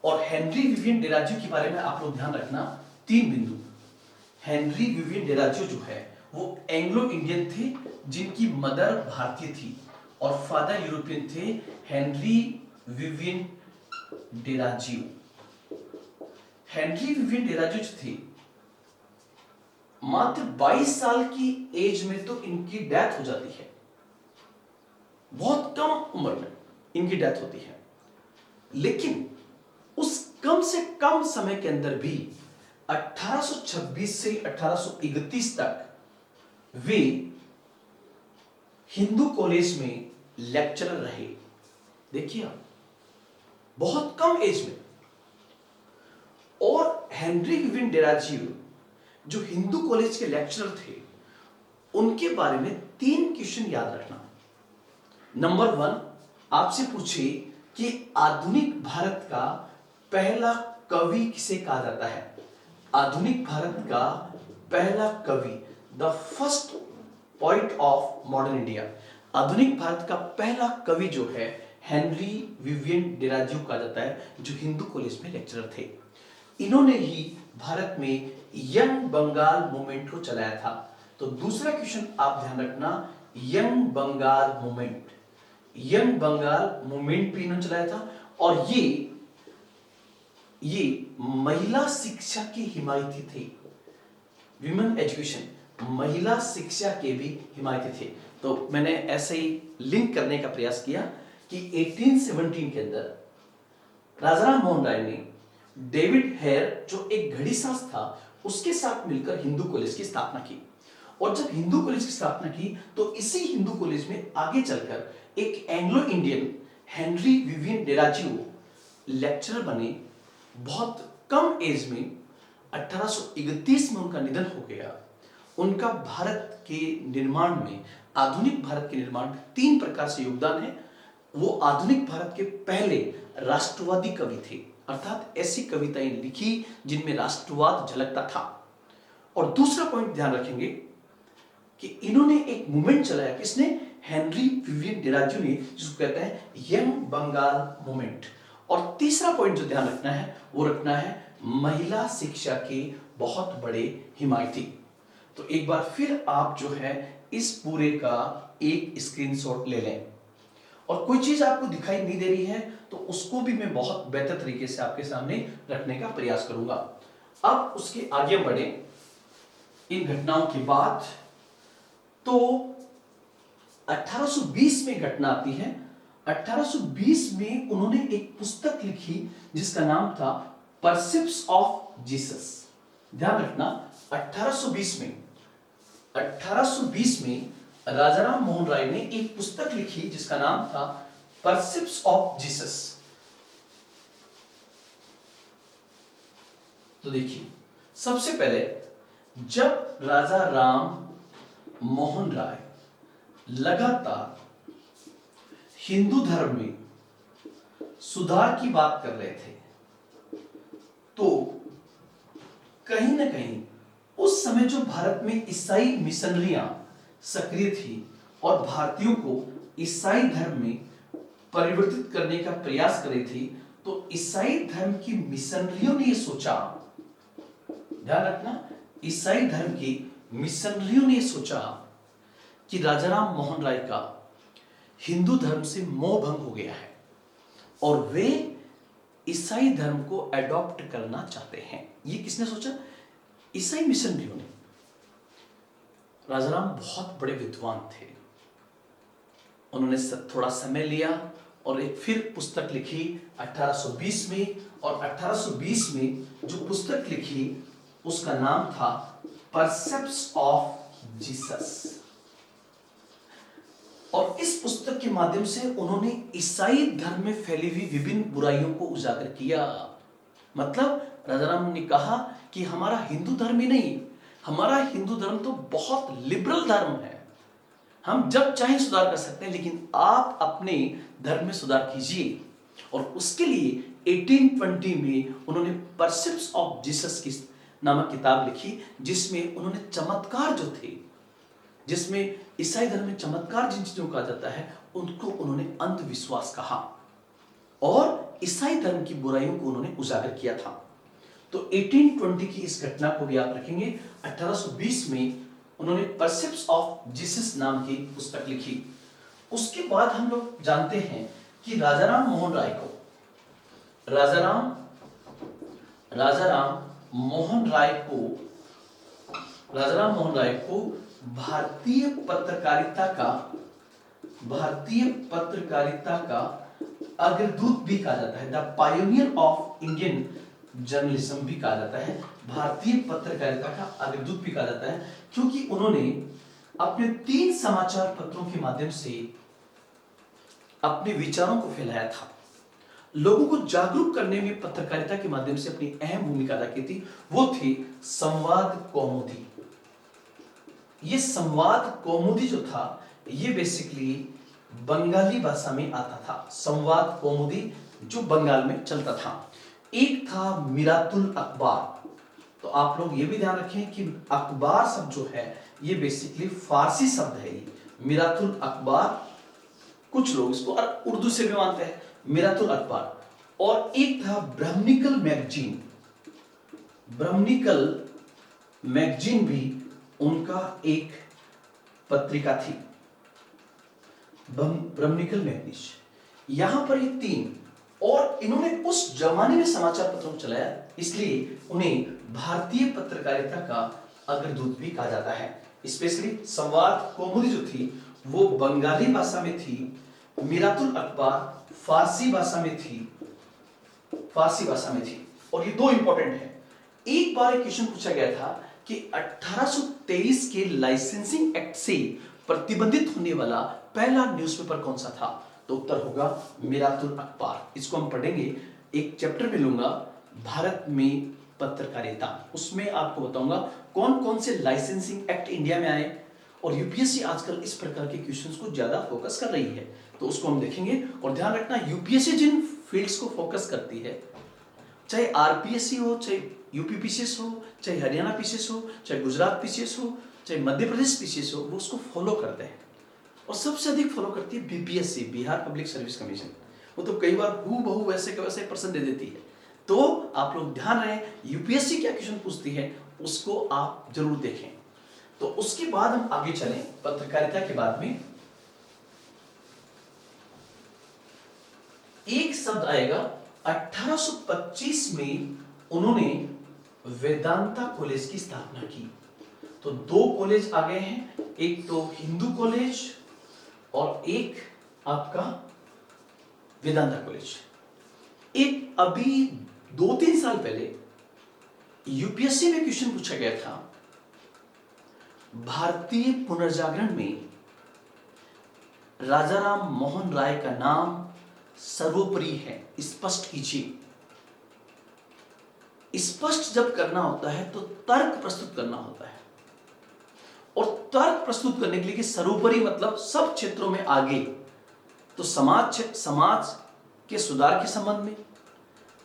और हेनरी विवियन डेराजियो के बारे में आप लोग ध्यान रखना, 3 बिंदु। हेनरी विवियन डेराजियो जो है वो एंग्लो इंडियन थे, जिनकी मदर भारतीय थी और फादर यूरोपियन थे। हेनरी विवियन डेराजियो, हेनरी विवियन डेराजियो जो थे, मात्र 22 साल की एज में तो इनकी डेथ हो जाती है, बहुत कम उम्र में इनकी डेथ होती है। लेकिन उस कम से कम समय के अंदर भी 1826 से 1831 तक वे हिंदू कॉलेज में लेक्चरर रहे। देखिए आप, बहुत कम एज में। और हेनरी विवियन डेराजियो जो हिंदू कॉलेज के लेक्चरर थे, उनके बारे में 3 क्वेश्चन याद रखना। नंबर 1, आपसे पूछे कि आधुनिक भारत का पहला कवि किसे कहा जाता है। आधुनिक भारत का पहला कवि, the first poet of modern India, आधुनिक भारत का पहला कवि जो है हेनरी विवियन डेराजियो कहा जाता है, जो हिंदू कॉलेज में लेक्चरर थे। इन्होंने ही भारत में यंग बंगाल मूवमेंट को चलाया था। तो दूसरा क्वेश्चन आप ध्यान रखना, young Bengal movement, young Bengal movement भी इन्होंने चलाया था। और ये महिला शिक्षा की हिमायती थे, विमेन एजुकेशन, महिला शिक्षा के भी हिमायती थे। तो मैंने ऐसे ही लिंक करने का प्रयास किया कि 1817 के अंदर राजाराम मोहन राय ने डेविड हेयर, जो एक घड़ी साज था, उसके साथ मिलकर हिंदू कॉलेज की स्थापना की। और जब हिंदू कॉलेज की स्थापना की तो इसी हिंदू कॉलेज में आगे चलकर एक Anglo Indian Henry Vivian Derozio lecturer बने। बहुत कम एज में 1831 में उनका निधन हो गया। उनका भारत के निर्माण में, आधुनिक भारत के निर्माण में 3 प्रकार से योगदान है। वो आधुनिक भारत के पहले राष्ट्रवादी कवि थे, अर्थात ऐसी कविताएं लिखी जिनमें राष्ट्रवाद झलकता था। और दूसरा पॉइंट ध्यान रखेंगे कि इन्होंने एक मूवमेंट चलाया, किसने, हेनरी विवियन डेराजियो ने, जिसको कहते हैं यंग बंगाल मूवमेंट। और तीसरा पॉइंट जो ध्यान रखना है वो रखना है महिला शिक्षा के बहुत बड़े हिमायती। तो एक बार फिर आप जो है इस पूरे का एक स्क्रीनशॉट ले लें। और कोई चीज आपको दिखाई नहीं दे रही है तो उसको भी मैं बहुत बेहतर तरीके से आपके सामने रखने का प्रयास करूंगा। अब उसके आगे बढ़े इन घटनाओं के बाद, तो 1820 में घटना आती है। 1820 में उन्होंने एक पुस्तक लिखी जिसका नाम था परसिप्स ऑफ जीसस। ध्यान रखना, 1820 में राजाराम मोहन राय ने एक पुस्तक लिखी जिसका नाम था परसिप्स ऑफ जीसस। तो देखिए, सबसे पहले जब राजा राम मोहन राय लगातार हिंदू धर्म में सुधार की बात कर रहे थे, तो कहीं ना कहीं उस समय जो भारत में ईसाई मिशनरियां सक्रिय थी और भारतीयों को ईसाई धर्म में परिवर्तित करने का प्रयास कर रही थी, तो ईसाई धर्म की मिशनरियों ने यह सोचा, ध्यान रखना, ईसाई धर्म की मिशनरियों ने यह सोचा कि राजाराम मोहन राय का हिंदू धर्म से मोह भंग हो गया है और वे ईसाई धर्म को एडॉप्ट करना चाहते हैं। ये किसने सोचा? ईसाई मिशनरियों ने। राजाराम बहुत बड़े विद्वान थे, उन्होंने थोड़ा समय लिया और एक फिर पुस्तक लिखी 1820 में, और 1820 में जो पुस्तक लिखी उसका नाम था परसेप्ट्स ऑफ जीसस। और इस पुस्तक के माध्यम से उन्होंने ईसाई धर्म में फैली हुई विभिन्न बुराइयों को उजागर किया। मतलब राजाराम ने कहा कि हमारा हिंदू धर्म ही नहीं, हमारा हिंदू धर्म तो बहुत लिबरल धर्म है, हम जब चाहे सुधार कर सकते हैं, लेकिन आप अपने धर्म में सुधार कीजिए। और उसके लिए 1820 में उन्होंने परसिप्स ऑफ जीसस की नामक किताब लिखी, जिसमें उन्होंने चमत्कार जो थे, जिसमें ईसाई धर्म में चमत्कार जिन चीजों को कहा जाता है उनको उन्होंने अंधविश्वास कहा और ईसाई धर्म की बुराइयों को उन्होंने उजागर किया था। तो 1820 की इस घटना को भी आप रखेंगे। 1820 में उन्होंने परसिप्स ऑफ जीसस नाम की पुस्तक लिखी। उसके बाद हम लोग जानते हैं कि राजाराम मोहन राय को भारतीय पत्रकारिता का अग्रदूत भी कहा जाता है, the pioneer of Indian journalism भी कहा जाता है, भारतीय पत्रकारिता का अग्रदूत भी कहा जाता है, क्योंकि उन्होंने अपने 3 समाचार पत्रों के माध्यम से अपने विचारों को फैलाया था, लोगों को जागरूक करने में पत्रकारिता के माध्यम से अपनी अहम भूमिका अदा की थी। वो थी संवाद कौमुदी। ये संवाद कौमुदी जो था ये बेसिकली बंगाली भाषा में आता था। संवाद कौमुदी जो बंगाल में चलता था। एक था मिरातुल अखबार। तो आप लोग ये भी ध्यान रखें कि अखबार शब्द जो है ये बेसिकली फारसी शब्द है। ये मिरातुल अखबार, कुछ लोग इसको उर्दू से भी मानते हैं, मिरातुल अखबार। और एक था ब्रह्मनिकल मैगजीन। ब्रह्मनिकल मैगजीन भी उनका एक पत्रिका थी, ब्रह्मनिकल मैगजीन। यहां पर ये 3, और इन्होंने उस जमाने में समाचार पत्रों को चलाया, इसलिए उन्हें भारतीय पत्रकारिता का अग्रदूत भी कहा जाता है। स्पेशली संवाद कौमुदी जो थी वो बंगाली भाषा में थी, मिरातुल अखबार फारसी भाषा में थी, और ये 2 इंपॉर्टेंट है। एक बार एक क्वेश्चन पूछा गया था कि 1823 के लाइसेंसिंग एक्ट से प्रतिबंधित होने वाला पहला न्यूज़पेपर कौन सा था? तो उत्तर होगा मिरातुल अखबार। इसको हम पढ़ेंगे, एक चैप्टर में लूंगा भारत में पत्रकारिता, उसमें आपको बताऊंगा कौन कौन से लाइसेंसिंग एक्ट इंडिया में आए। और यूपीएससी आजकल इस प्रकार के क्वेश्चंस को ज्यादा फोकस कर रही है, तो उसको हम देखेंगे। और ध्यान रखना, यूपीएससी जिन फील्ड्स को फोकस करती है, चाहे आरपीएससी हो, चाहे यूपी पीसीएस हो, चाहे हरियाणा पीसीएस हो, चाहे गुजरात पीसीएस हो, चाहे मध्य प्रदेश पीसीएस हो, वो उसको फॉलो करते हैं। और सबसे अधिक फॉलो करती है BPSC, Bihar public service commission. वो तो कई बार हूबहू वैसे के वैसे प्रश्न दे देती है। तो आप लोग ध्यान रहे, यूपीएससी क्या क्वेश्चन पूछती है उसको आप जरूर देखें। तो उसके बाद हम आगे चलें पत्रकारिता के बाद में एक शब्द आएगा 1825 में उन्होंने वेदांता कॉलेज की स्थापना की। तो दो कॉलेज आ गए हैं, एक तो हिंदू कॉलेज और एक आपका वेदांता कॉलेज। एक अभी 2-3 साल पहले यूपीएससी में क्वेश्चन पूछा गया था, भारतीय पुनर्जागरण में राजाराम मोहन राय का नाम सर्वोपरि है, स्पष्ट कीजिए। स्पष्ट जब करना होता है तो तर्क प्रस्तुत करना होता है, और तर्क प्रस्तुत करने के लिए कि सर्वोपरि मतलब सब क्षेत्रों में आगे, तो समाज के सुधार के संबंध में,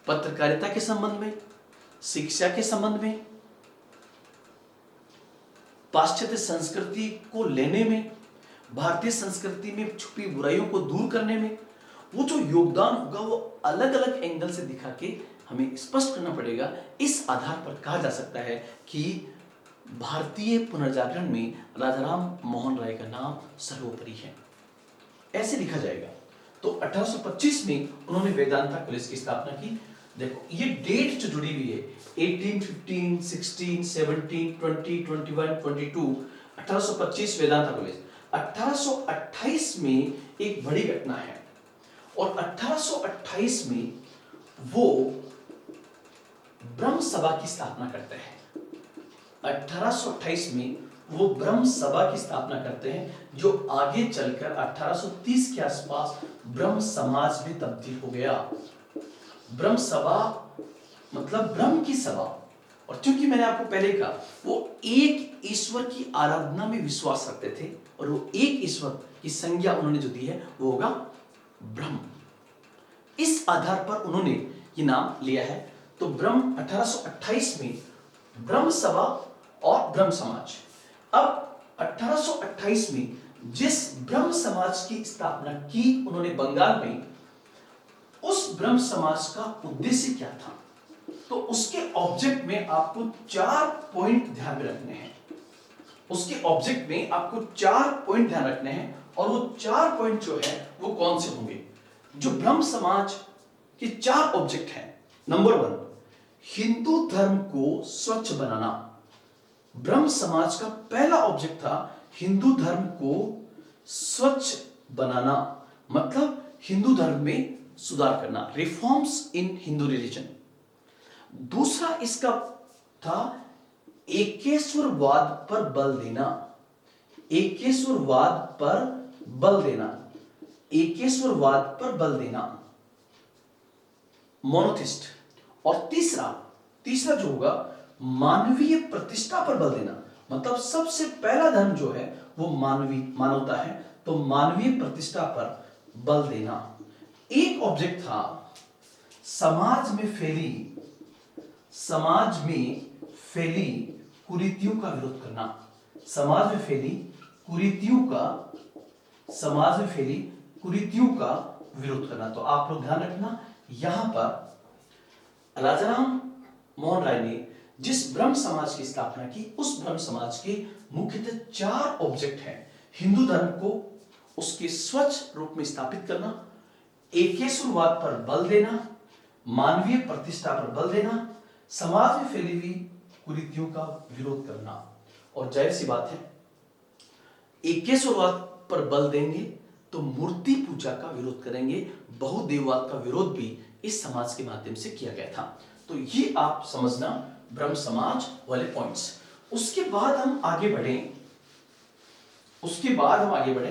पत्रकारिता के संबंध में, शिक्षा के संबंध में, पाश्चात्य संस्कृति को लेने में, भारतीय संस्कृति में छुपी बुराइयों को दूर करने में, वो जो योगदान होगा वो अलग अलग एंगल से दिखा के हमें स्पष्ट करना पड़ेगा। इस आधार पर कहा जा सकता है कि भारतीय पुनर्जागरण में राजाराम मोहन राय का नाम सर्वोपरि है, ऐसे लिखा जाएगा। तो 1825 में उन्होंने वेदांता कॉलेज की स्थापना की। देखो ये डेट जो जुड़ी हुई है 1815, 16, 17, 20, 21, 22, 1825 वेदांता कॉलेज। 1828 में एक बड़ी घटना है, और 1828 में वो ब्रह्म सभा की स्थापना करते हैं। 1828 में वो ब्रह्म सभा की स्थापना करते हैं, जो आगे चलकर 1830 के आसपास ब्रह्म समाज में तब्दील हो गया। ब्रह्म सभा मतलब ब्रह्म की सभा, और क्योंकि मैंने आपको पहले कहा वो एक ईश्वर की आराधना में विश्वास रखते थे, और वो एक ईश्वर की संज्ञा उन्होंने जो दी है वो होगा ब्रह्म। इस आधार पर उन्होंने ये नाम लिया है। तो ब्रह्म 1828 में ब्रह्म सभा और ब्रह्म समाज। अब 1828 में जिस ब्रह्म समाज की स्थापना की उन्होंने बंगाल में, उस ब्रह्म समाज का उद्देश्य क्या था, तो उसके ऑब्जेक्ट में आपको 4 पॉइंट ध्यान में रखने हैं। उसके ऑब्जेक्ट में आपको 4 पॉइंट ध्यान रखने हैं, और वो 4 पॉइंट जो है वो कौन से होंगे? जो ब्रह्म समाज के 4 ऑब्जेक्ट हैं। नंबर 1, हिंदू धर्म को स्वच्छ बनाना। ब्रह्म समाज का पहला ऑब्जेक्ट था हिंदू धर्म को स्वच्छ बनाना, मतलब हिंदू धर्म में सुधार करना, रिफॉर्म्स इन हिंदू रिलीजन। दूसरा इसका था एकेश्वरवाद पर बल देना। एकेश्वरवाद पर बल देना, एकेश्वरवाद पर बल देना, मोनोथिस्ट। और तीसरा जो होगा मानवीय प्रतिष्ठा पर बल देना, मतलब सबसे पहला धर्म जो है वो मानवता है, तो मानवीय प्रतिष्ठा पर बल देना। एक ऑब्जेक्ट था समाज में फैली कुरीतियों का विरोध करना। समाज में फैली कुरीतियों का विरोध करना। तो आप लोग ध्यान रखना, यहां पर राजाराम मोहन राय ने जिस ब्रह्म समाज की स्थापना की, उस ब्रह्म समाज के मुख्यतः 4 ऑब्जेक्ट हैं। हिंदू धर्म को उसके स्वच्छ रूप में स्थापित करना, एकेश्वरवाद पर बल देना, मानवीय प्रतिष्ठा पर बल देना, समाज में फैली हुई कुरीतियों का विरोध करना। और जाहिर सी बात है, एकेश्वरवाद पर बल देंगे तो मूर्ति पूजा का विरोध करेंगे, बहुदेववाद का विरोध भी इस समाज के माध्यम से किया गया था। तो ये आप समझना ब्रह्म समाज वाले पॉइंट्स। उसके बाद हम आगे बढ़े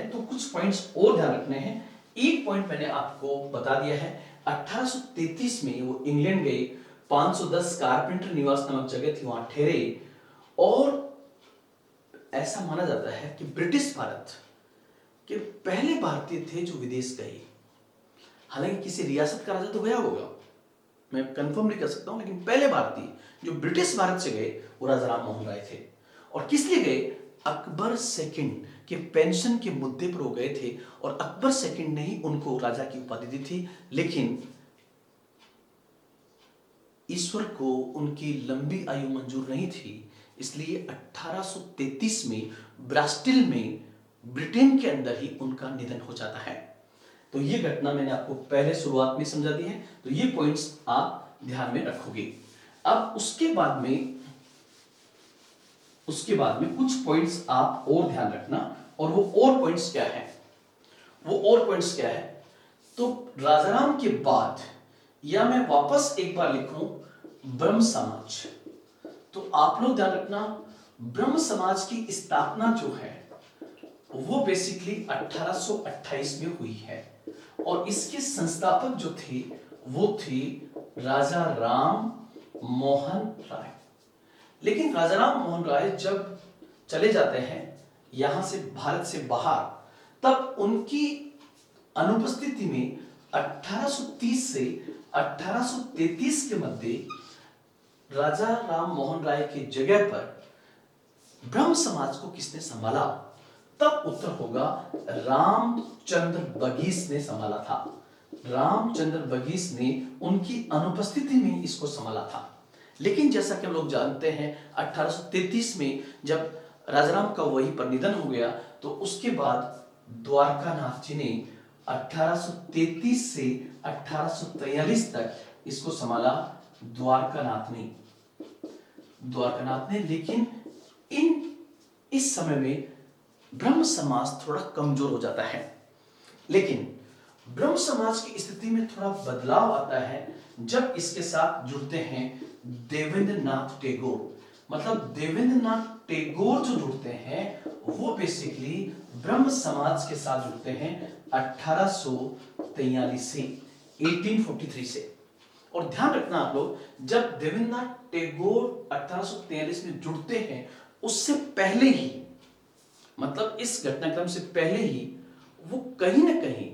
तो कुछ पॉइंट्स और ध्यान रखने हैं। एक पॉइंट मैंने आपको बता दिया है, 1833 में वो इंग्लैंड गए, 510 कारपेंटर निवास नामक जगह थी, वहां ठहरे, और ऐसा माना जाता है कि ब्रिटिश भारत के पहले भारतीय थे जो विदेश गए। हालांकि किसी रियासत का राजा तो गया होगा, मैं कंफर्म नहीं कर सकता हूं, लेकिन पहले भारतीय जो ब्रिटिश भारत से गए वो राजाराम मोहन राय थे। और किस लिए गए? अकबर सेकंड के पेंशन के मुद्दे पर वो गए थे, और अकबर सेकंड ने ही उनको राजा की उपाधि दी थी। लेकिन ईश्वर को उनकी लंबी आयु मंजूर नहीं थी, इसलिए 1833 में ब्रास्टिल में ब्रिटेन के अंदर ही उनका निधन हो जाता है। तो ये घटना मैंने आपको पहले शुरुआत में समझा दी है, तो ये पॉइंट्स आप ध्यान में रखोगे। अब उसके बाद में कुछ पॉइंट्स आप और ध्यान रखना, और वो और पॉइंट्स क्या है, तो राजाराम के बाद, या मैं वापस एक बार लिखूं ब्रह्म समाज, तो आप लोग ध्यान रखना ब्रह्म समाज की स्थापना जो है वो बेसिकली 1828 में हुई है, और इसके संस्थापक जो थे वो थे राजा राम मोहन राय। लेकिन राजा राम मोहन राय जब चले जाते हैं यहां से, भारत से बाहर, तब उनकी अनुपस्थिति में 1830 से 1833 के मध्य राजा राम मोहन राय की जगह पर ब्रह्म समाज को किसने संभाला? तब उत्तर होगा रामचंद्र बगीस ने संभाला था। रामचंद्र बगीस ने उनकी अनुपस्थिति में इसको संभाला था। लेकिन जैसा कि हम लोग जानते हैं 1833 में जब राजाराम का वहीं पर निधन हो गया, तो उसके बाद द्वारकानाथ जी ने 1833 से 1843 तक इसको संभाला द्वारकानाथ ने। लेकिन इस समय में ब्रह्म समाज थोड़ा कमजोर हो जाता है। लेकिन ब्रह्म समाज की स्थिति में थोड़ा बदलाव आता है जब इसके साथ जुड़ते हैं देवेंद्रनाथ टैगोर। मतलब देवेंद्रनाथ टैगोर जो जुड़ते हैं वो बेसिकली ब्रह्म समाज के साथ जुड़ते हैं 1843 से, 1843 से। और ध्यान रखना आप लोग, जब देवेंद्रनाथ टैगोर 1843 में जुड़ते हैं, उससे पहले ही, मतलब इस घटनाक्रम से पहले ही वो कहीं ना कहीं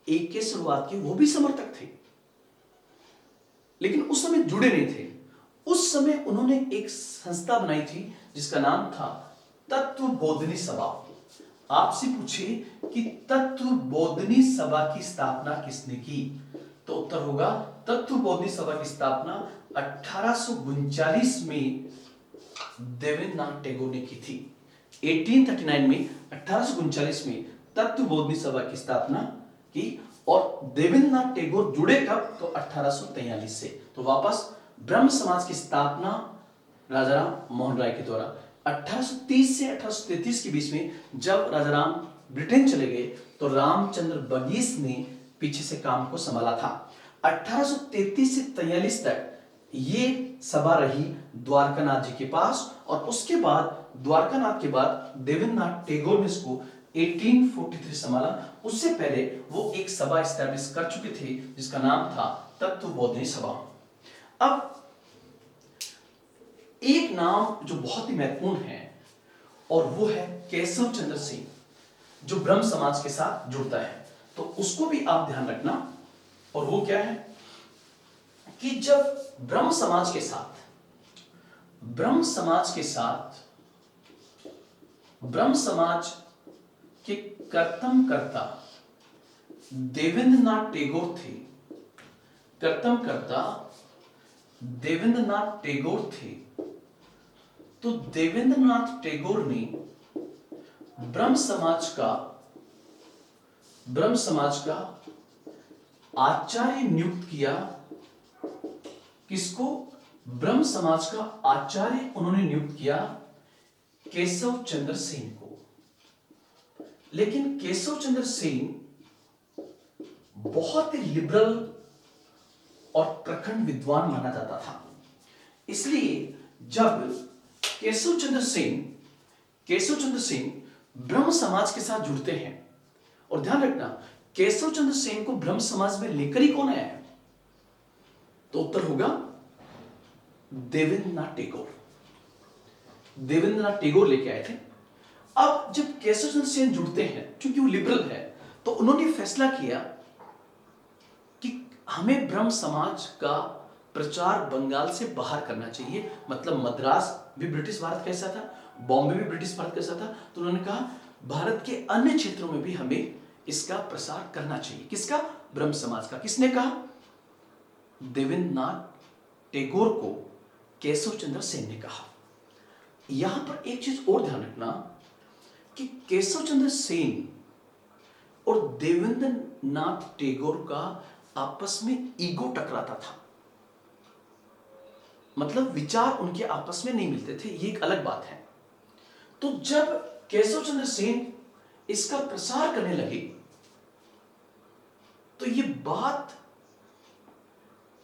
एक के शुरुआत के वो भी समर्थक थे, लेकिन उस समय जुड़े नहीं थे। उस समय उन्होंने एक संस्था बनाई थी जिसका नाम था तत्वबोधिनी सभा। आपसे पूछे कि तत्वबोधिनी सभा की स्थापना किसने की, तो उत्तर होगा तत्वबोधिनी सभा की स्थापना 1839 में देवेंद्रनाथ टैगोर ने की थी। 1839 में, 1839 में तत्वबोधिनी सभा की स्थापना की, और देवेंद्रनाथ टैगोर जुड़े कब, तो 1843 से। तो वापस ब्रह्म समाज की स्थापना राजाराम मोहन राय के द्वारा 1830 से 1833 के बीच में, जब राजाराम ब्रिटेन चले गए तो रामचंद्र बगीस ने पीछे से काम को संभाला था। 1833 से 43 तक ये सभा रही द्वारकानाथ जी के पास, और उसके बाद द्वारकानाथ के बाद देवेंद्रनाथ टैगोर ने इसको 1843 संभाला। उससे पहले वो एक सभा एस्टैब्लिश कर चुके थे जिसका नाम था तत्वबोधिनी सभा। अब एक नाम जो बहुत ही महत्वपूर्ण है और वो है केशव चंद्र सिंह, जो ब्रह्म समाज के साथ जुड़ता है, तो उसको भी आप ध्यान रखना। और वो क्या है कि जब ब्रह्म समाज के साथ ब्रह्म समाज के कर्ता देवेंद्रनाथ टैगोर थे, देवेंद्रनाथ टैगोर थे, तो देवेंद्रनाथ टैगोर ने ब्रह्म समाज का आचार्य नियुक्त किया। किसको? ब्रह्म समाज का आचार्य उन्होंने नियुक्त किया केशव चंद्र सेन को। लेकिन केशव चंद्र सेन बहुत ही लिबरल और प्रखंड विद्वान माना जाता था। इसलिए जब केशव चंद्र सेन ब्रह्म समाज के साथ जुड़ते हैं, और ध्यान रखना केशव चंद्र सेन को ब्रह्म समाज में लेकर ही कौन आया है, तो उत्तर होगा देवेंद्रनाथ टैगोर लेके आए थे। अब जब केशव चंद्र सेन जुड़ते हैं, क्योंकि वो लिबरल है, तो उन्होंने फैसला किया कि हमें ब्रह्म समाज का प्रचार बंगाल से बाहर करना चाहिए। मतलब मद्रास भी ब्रिटिश भारत का हिस्सा था, बॉम्बे भी ब्रिटिश भारत का हिस्सा था, तो उन्होंने कहा भारत के अन्य क्षेत्रों में भी हमें इसका प्रसार करना चाहिए। किसका? ब्रह्म समाज का। किसने कहा? देवेंद्रनाथ टैगोर को केशव चंद्र सेन ने कहा। यहां पर एक चीज और ध्यान रखना कि केशव चंद्र सेन और देवेंद्र नाथ टैगोर का आपस में ईगो टकराता था, मतलब विचार उनके आपस में नहीं मिलते थे, ये एक अलग बात है। तो जब केशव चंद्र सेन इसका प्रसार करने लगे तो ये बात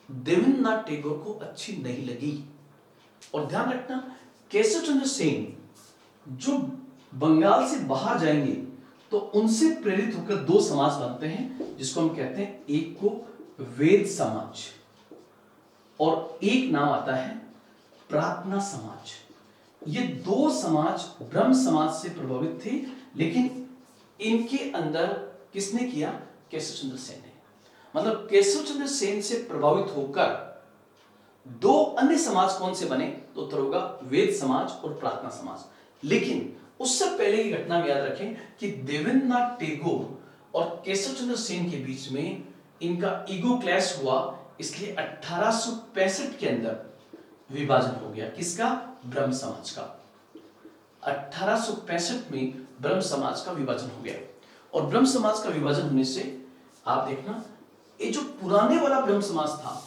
देवेंद्र नाथ टैगोर को अच्छी नहीं लगी। और ध्यान रखना, केशव चंद्र सेन जो बंगाल से बाहर जाएंगे तो उनसे प्रेरित होकर दो समाज बनते हैं, जिसको हम कहते हैं, एक को वेद समाज और एक नाम आता है प्रार्थना समाज। ये दो समाज ब्रह्म समाज से प्रभावित थे, लेकिन इनके अंदर किसने किया? केशव चंद्र सेन ने। मतलब केशव चंद्र सेन से प्रभावित होकर दो अन्य समाज कौन से बने? तो उत्तर होगा वेद समाज और प्रार्थना समाज। लेकिन उससे पहले की घटना में याद रखें कि देवेंद्र नाथ टैगोर और केशव चंद्र सेन के बीच में इनका ईगो क्लैश हुआ, इसलिए 1865 के अंदर विभाजन हो गया। किसका? ब्रह्म समाज का। 1865 में ब्रह्म समाज का विभाजन हो गया। और ब्रह्म समाज का विभाजन होने से आप देखना, ये जो पुराने वाला ब्रह्म समाज था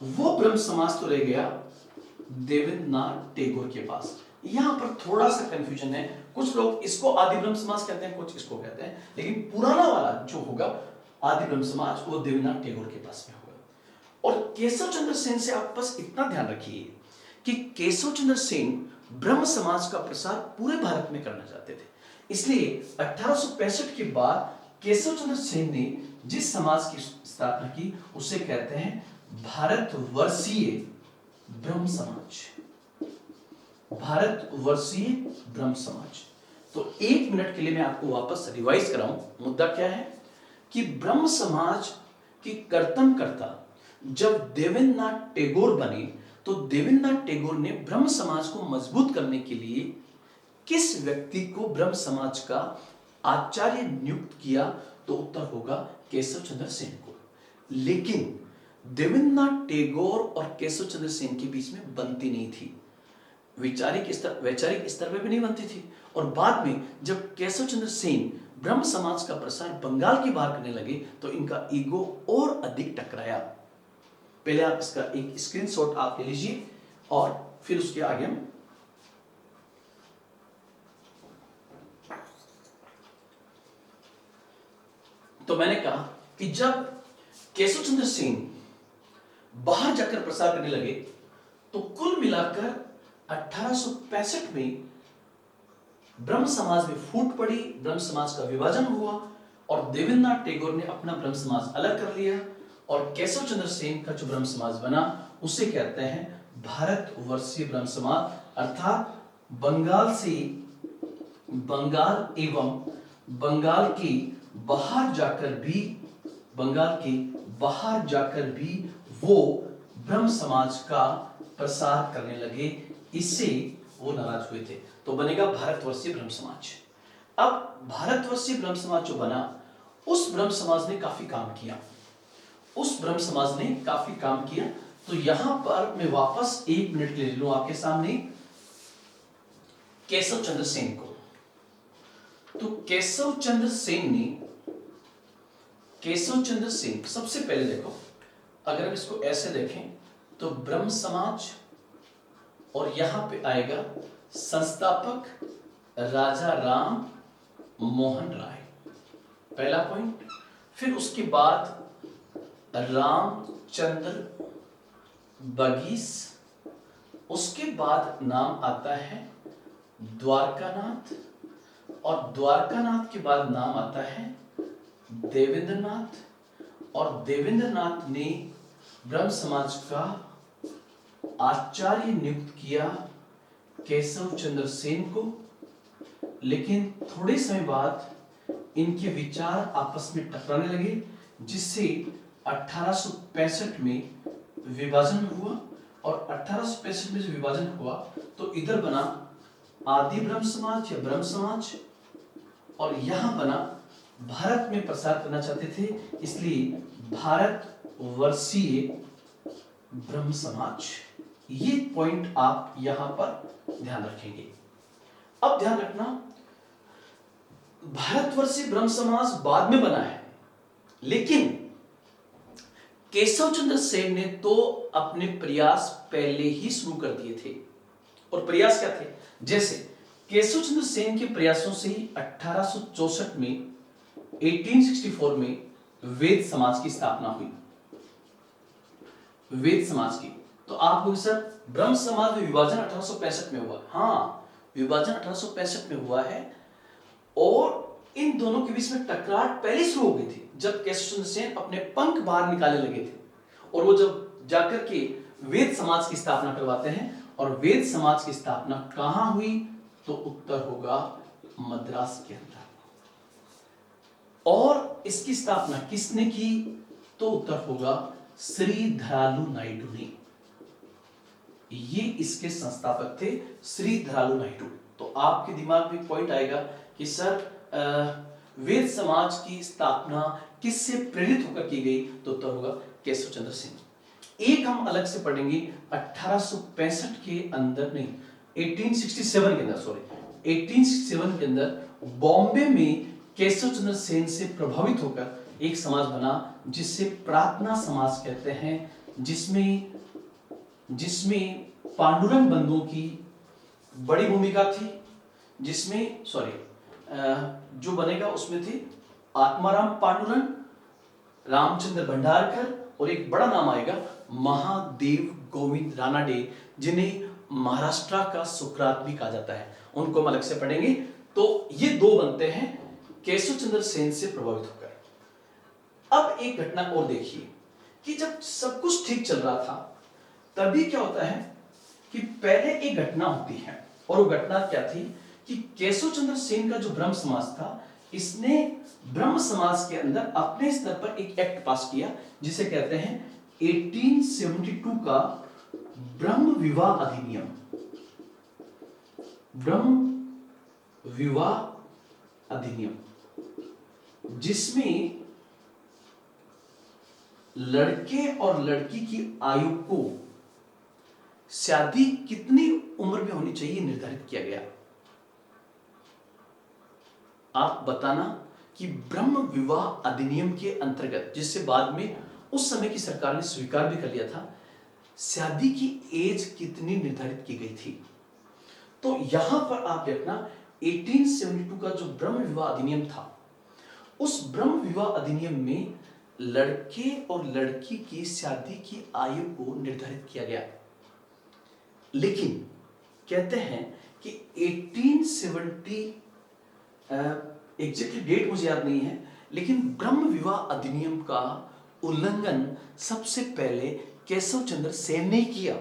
वो ब्रह्म समाज तो रह गया देवेंद्र नाथ टैगोर के पास। यहां पर थोड़ा सा कंफ्यूजन है, कुछ लोग इसको आदि ब्रह्म समाज कहते हैं, कुछ इसको कहते हैं, लेकिन पुराना वाला जो होगा आदि ब्रह्म समाज वो देवेंद्र नाथ टैगोर के पास में होगा। और केशव चंद्र सेन से आप बस इतना ध्यान रखिए कि केशव चंद्र सेन ब्रह्म समाज का प्रसार पूरे भारत में करना चाहते थे, इसलिए 1865 के बाद केशव चंद्र सेन ने जिस समाज की स्थापना की उसे कहते हैं भारतवर्षीय ब्रह्म समाज। भारतवर्षीय ब्रह्म समाज। तो एक मिनट के लिए मैं आपको वापस रिवाइज कराऊं। मुद्दा क्या है कि ब्रह्म समाज की कर्तनकर्ता जब देवेंद्र नाथ टैगोर बने तो देवेंद्र नाथ टैगोर ने ब्रह्म समाज को मजबूत करने के लिए किस व्यक्ति को ब्रह्म समाज का आचार्य नियुक्त किया? तो उत्तर होगा केशव चंद्र सेन को। लेकिन देवेंद्र नाथ टैगोर और केशव चंद्र सेन के बीच में बनती नहीं थी, वैचारिक स्तर पे भी नहीं बनती थी। और बाद में जब केशव चंद्र सेन ब्रह्म समाज का प्रसार बंगाल के बाहर करने लगे तो इनका ईगो और अधिक टकराया। पहले आप इसका एक स्क्रीनशॉट आप ले लीजिए और फिर उसके आगे हम तो मैंने कहा कि जब केशव चंद्र सेन बाहर जाकर प्रसार करने लगे तो कुल मिलाकर 1865 में ब्रह्म समाज में फूट पड़ी, ब्रह्म समाज का विभाजन हुआ और देवेंद्र नाथ टैगोर ने अपना ब्रह्म समाज अलग कर लिया और केशव चंद्र सेन का जो ब्रह्म समाज बना उसे कहते हैं भारतवर्षीय ब्रह्म समाज, अर्थात बंगाल एवं बंगाल के बाहर जाकर भी वो ब्रह्म समाज का प्रसार करने लगे। इससे वो नाराज हुए थे, तो बनेगा भारतवर्षीय ब्रह्म समाज। अब भारतवर्षीय ब्रह्म समाज जो बना, उस ब्रह्म समाज ने काफी काम किया। तो यहां पर मैं वापस एक मिनट ले लूं आपके सामने केशव चंद्र सेन को। तो केशव चंद्र सेन सबसे पहले देखो, अगर हम इसको ऐसे देखें तो ब्रह्म समाज और यहां पे आएगा संस्थापक राजा राम मोहन राय, पहला पॉइंट। फिर उसके बाद रामचंद्र बगीस, उसके बाद नाम आता है द्वारकानाथ और द्वारकानाथ के बाद नाम आता है देवेंद्रनाथ और देवेंद्रनाथ ने ब्रह्म समाज का आचार्य नियुक्त किया केशव चंद्र सेन को। लेकिन थोड़े समय बाद इनके विचार आपस में टकराने लगे, जिससे 1865 में विभाजन हुआ और 1865 में जो विभाजन हुआ तो इधर बना आदि ब्रह्म समाज या ब्रह्म समाज और यहां बना, भारत में प्रसार करना चाहते थे इसलिए भारतवर्षीय ब्रह्म समाज। ये पॉइंट आप यहां पर ध्यान रखेंगे। अब ध्यान रखना, भारतवर्षीय ब्रह्म समाज बाद में बना है, लेकिन केशव चंद्र सेन ने तो अपने प्रयास पहले ही शुरू कर दिए थे। और प्रयास क्या थे? जैसे केशव चंद्र सेन के प्रयासों से ही 1864 में 1864 में वेद समाज की स्थापना हुई। वेद समाज की तो आप लोग सर ब्रह्म समाज में विभाजन 1865 में हुआ। हाँ, विभाजन 1865 में हुआ है, और इन दोनों के बीच में टकरार पहले शुरू हो गई थी जब केशव चंद्र सेन अपने पंख बाहर निकालने लगे थे, और वो जब जाकर के वेद समाज की स्थापना करवाते हैं। और वेद समाज की स्थापना कहां हुई? तो उत्तर होगा मद्रास के अंदर। और इसकी स्थापना किसने की? तो उत्तर होगा श्रीधरालु नायडू ने। ये इसके संस्थापक थे, श्रीधरालु नायडू। तो आपके दिमाग में पॉइंट आएगा कि सर वेद समाज की स्थापना किससे प्रेरित होकर की गई? तो उत्तर होगा केशव चंद्र सेन। एक हम अलग से पढ़ेंगे 1865 के अंदर, नहीं 1867 के अंदर, सॉरी 1867 के अंदर बॉम्बे में केशव चंद्र सेन से प्रभावित होकर एक समाज बना जिसे प्रार्थना समाज कहते हैं, जिसमें पांडुरंग बंधुओं की बड़ी भूमिका थी, जिसमें जो बनेगा उसमें थे आत्माराम पांडुरंग, रामचंद्र भंडारकर, और एक बड़ा नाम आएगा महादेव गोविंद रानाडे, जिन्हें महाराष्ट्र का सुकरात भी कहा जाता है। उनको हम अलग से पढ़ेंगे। तो ये दो बनते हैं केशव चंद्र सेन से प्रभावित होकर। अब एक घटना और देखिए कि जब सब कुछ ठीक चल रहा था तभी क्या होता है कि पहले एक घटना होती है, और वो घटना क्या थी कि केशव चंद्र सेन का जो ब्रह्म समाज था, इसने ब्रह्म समाज के अंदर अपने स्तर पर एक एक्ट पास किया जिसे कहते हैं 1872 का ब्रह्म विवाह अधिनियम। ब्रह्म विवाह अधिनियम, जिसमें लड़के और लड़की की आयु को शादी कितनी उम्र में होनी चाहिए निर्धारित किया गया। आप बताना कि ब्रह्म विवाह अधिनियम के अंतर्गत, जिससे बाद में उस समय की सरकार ने स्वीकार भी कर लिया था, शादी की एज कितनी निर्धारित की गई थी। तो यहां पर आप देखना 1872 का जो ब्रह्म विवाह अधिनियम था, उस ब्रह्म विवाह अधिनियम में लड़के और लड़की की शादी की आयु को निर्धारित किया गया। लेकिन कहते हैं कि 1870 एग्जैक्टली डेट मुझे याद नहीं है, लेकिन ब्रह्म विवाह अधिनियम का उल्लंघन सबसे पहले केशव चंद्र सेन ने किया।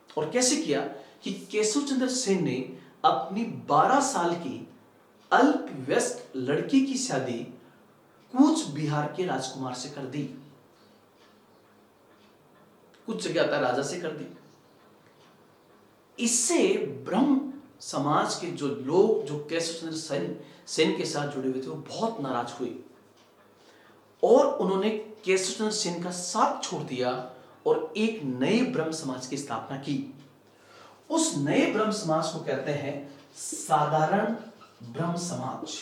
और कैसे किया कि केशव चंद्र सेन ने अपनी 12 साल की अल्पवयस्क लड़की की शादी कूच बिहार के राजकुमार से कर दी। कुछ जगह आता राजा से कर दी। इससे ब्रह्म समाज के जो लोग जो केशव चंद्र सेन के साथ जुड़े हुए थे वो बहुत नाराज हुए, और उन्होंने केशव चंद्र सेन का साथ छोड़ दिया और एक नए ब्रह्म समाज की स्थापना की। उस नए ब्रह्म समाज को कहते हैं साधारण ब्रह्म समाज।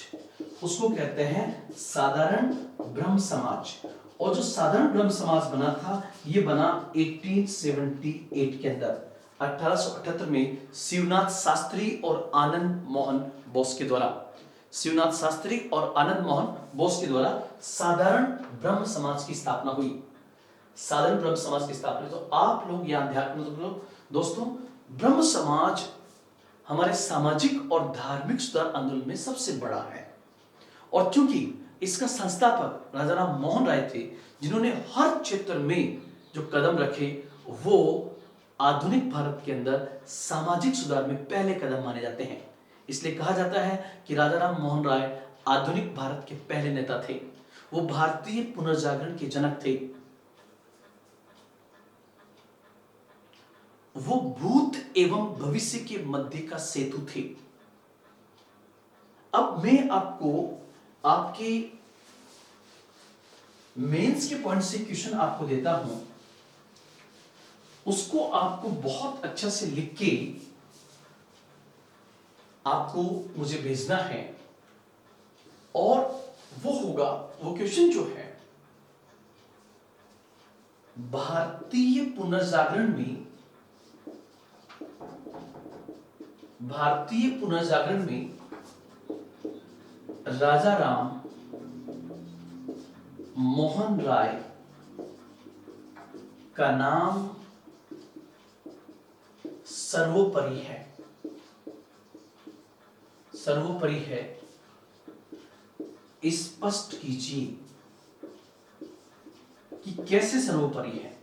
उसको कहते हैं साधारण ब्रह्म समाज। और जो साधारण ब्रह्म समाज बना था, ये बना 1878 के अंदर, 1878 में शिवनाथ शास्त्री और आनंद मोहन बोस के द्वारा, शिवनाथ शास्त्री और आनंद मोहन बोस के द्वारा साधारण ब्रह्म समाज की स्थापना हुई। साधारण ब्रह्म समाज की स्थापना। तो आप लोग यहां ध्यान रखो दोस्तों, ब्रह्म समाज हमारे सामाजिक और धार्मिक सुधार आंदोलन में सबसे बड़ा है। और क्योंकि इसका संस्थापक राजा राम मोहन राय थे, जिन्होंने हर क्षेत्र में जो कदम रखे वो आधुनिक भारत के अंदर सामाजिक सुधार में पहले कदम माने जाते हैं। इसलिए कहा जाता है कि राजा राम मोहन राय आधुनिक भारत के पहले नेता थे। वो भारतीय पुनर्जागरण के जनक थे। वो भूत एवं भविष्य के मध्य का सेतु थे। अब मैं आपको आपके मेंस के पॉइंट से क्वेश्चन आपको देता हूं उसको आपको बहुत अच्छा से लिख के आपको मुझे भेजना है, और वो होगा, वो क्वेश्चन जो है, भारतीय पुनर्जागरण में, भारतीय पुनर्जागरण में राजा राम मोहन राय का नाम सर्वोपरि है। सर्वोपरि है, स्पष्ट कीजिए कि कैसे सर्वोपरि है।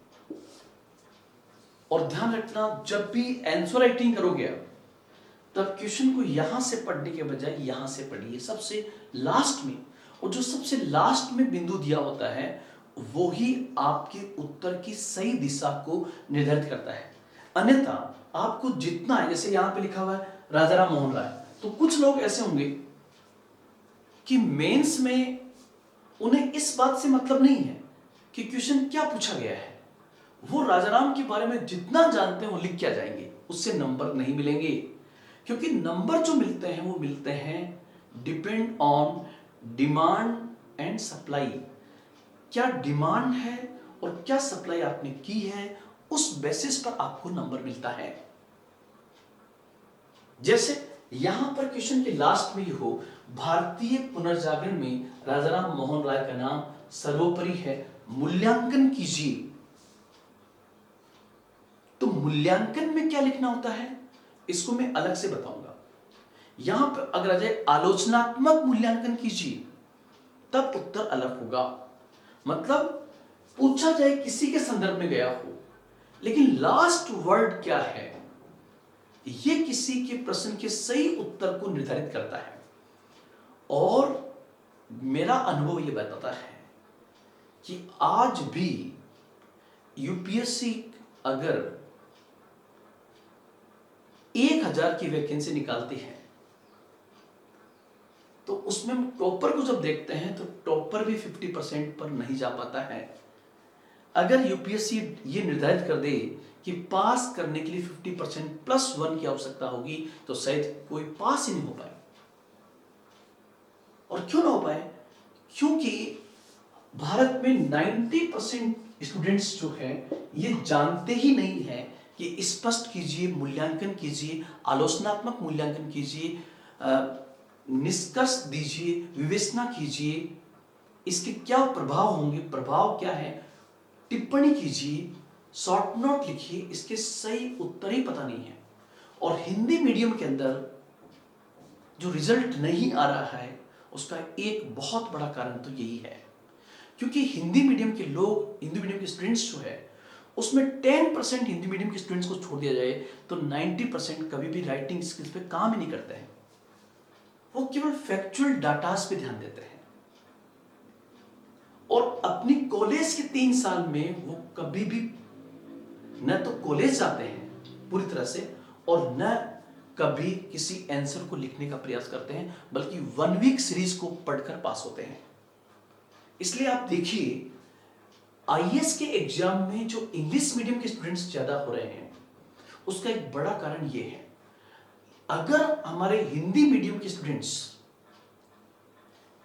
और ध्यान रखना, जब भी आंसर राइटिंग करोगे तब क्वेश्चन को यहां से पढ़ने के बजाय यहां से पढ़िए, सबसे लास्ट में। और जो सबसे लास्ट में बिंदु दिया होता है वो ही आपके उत्तर की सही दिशा को निर्धारित करता है। अन्यथा आपको जितना है, जैसे यहां पे लिखा हुआ है राजा राम मोहन राय, तो कुछ लोग ऐसे होंगे कि मेंस में उन्हें इस बात से मतलब नहीं है कि क्वेश्चन क्या पूछा गया है, वो राजाराम के बारे में जितना जानते हैं वो लिख क्या जाएंगे, उससे नंबर नहीं मिलेंगे। क्योंकि नंबर जो मिलते हैं वो मिलते हैं depend on demand and supply. क्या डिमांड है और क्या सप्लाई आपने की है, उस बेसिस पर आपको नंबर मिलता है। जैसे यहां पर क्वेश्चन के लास्ट में ही हो, भारतीय पुनर्जागरण में राजाराम मोहन राय का नाम सर्वोपरि है, मूल्यांकन कीजिए। तो मूल्यांकन में क्या लिखना होता है इसको मैं अलग से बताऊंगा। यहां पर अगर आ जाए आलोचनात्मक मूल्यांकन कीजिए, तब उत्तर अलग होगा। मतलब पूछा जाए किसी के संदर्भ में गया हो, लेकिन लास्ट वर्ड क्या है यह किसी के प्रश्न के सही उत्तर को निर्धारित करता है। और मेरा अनुभव यह बताता है कि आज भी यूपीएससी अगर 1000 की वैकेंसी निकालती है तो उसमें टॉपर को जब देखते हैं तो टॉपर भी 50% पर नहीं जा पाता है। अगर यूपीएससी ये निर्धारित कर दे कि पास करने के लिए 50% +1 की आवश्यकता होगी तो शायद कोई पास ही नहीं हो पाए। और क्यों ना हो पाए? क्योंकि भारत में 90% स्टूडेंट्स जो है ये जानते ही नहीं है कि स्पष्ट कीजिए, मूल्यांकन कीजिए, आलोचनात्मक मूल्यांकन कीजिए, निष्कर्ष दीजिए, विवेचना कीजिए, इसके क्या प्रभाव होंगे, प्रभाव क्या है, टिप्पणी कीजिए, शॉर्ट नोट लिखिए, इसके सही उत्तर ही पता नहीं है। और हिंदी मीडियम के अंदर जो रिजल्ट नहीं आ रहा है उसका एक बहुत बड़ा कारण तो यही है, क्योंकि हिंदी मीडियम के लोग, हिंदी मीडियम के स्टूडेंट्स जो है उसमें 10% हिंदी मीडियम के स्टूडेंट्स को छोड़ दिया जाए तो 90% कभी भी राइटिंग स्किल्स पे काम ही नहीं करते हैं। वो केवल फैक्चुअल डाटास पे ध्यान देते हैं और अपनी कॉलेज के 3 साल में वो कभी भी न तो कॉलेज जाते हैं पूरी तरह से और न कभी किसी आंसर को लिखने का प्रयास करते हैं, बल्कि 1 वीक सीरीज को पढ़कर पास होते हैं। इसलिए आप देखिए आईएएस के एग्जाम में जो इंग्लिश मीडियम के स्टूडेंट्स ज्यादा हो रहे हैं उसका एक बड़ा कारण यह है, अगर हमारे हिंदी मीडियम के स्टूडेंट्स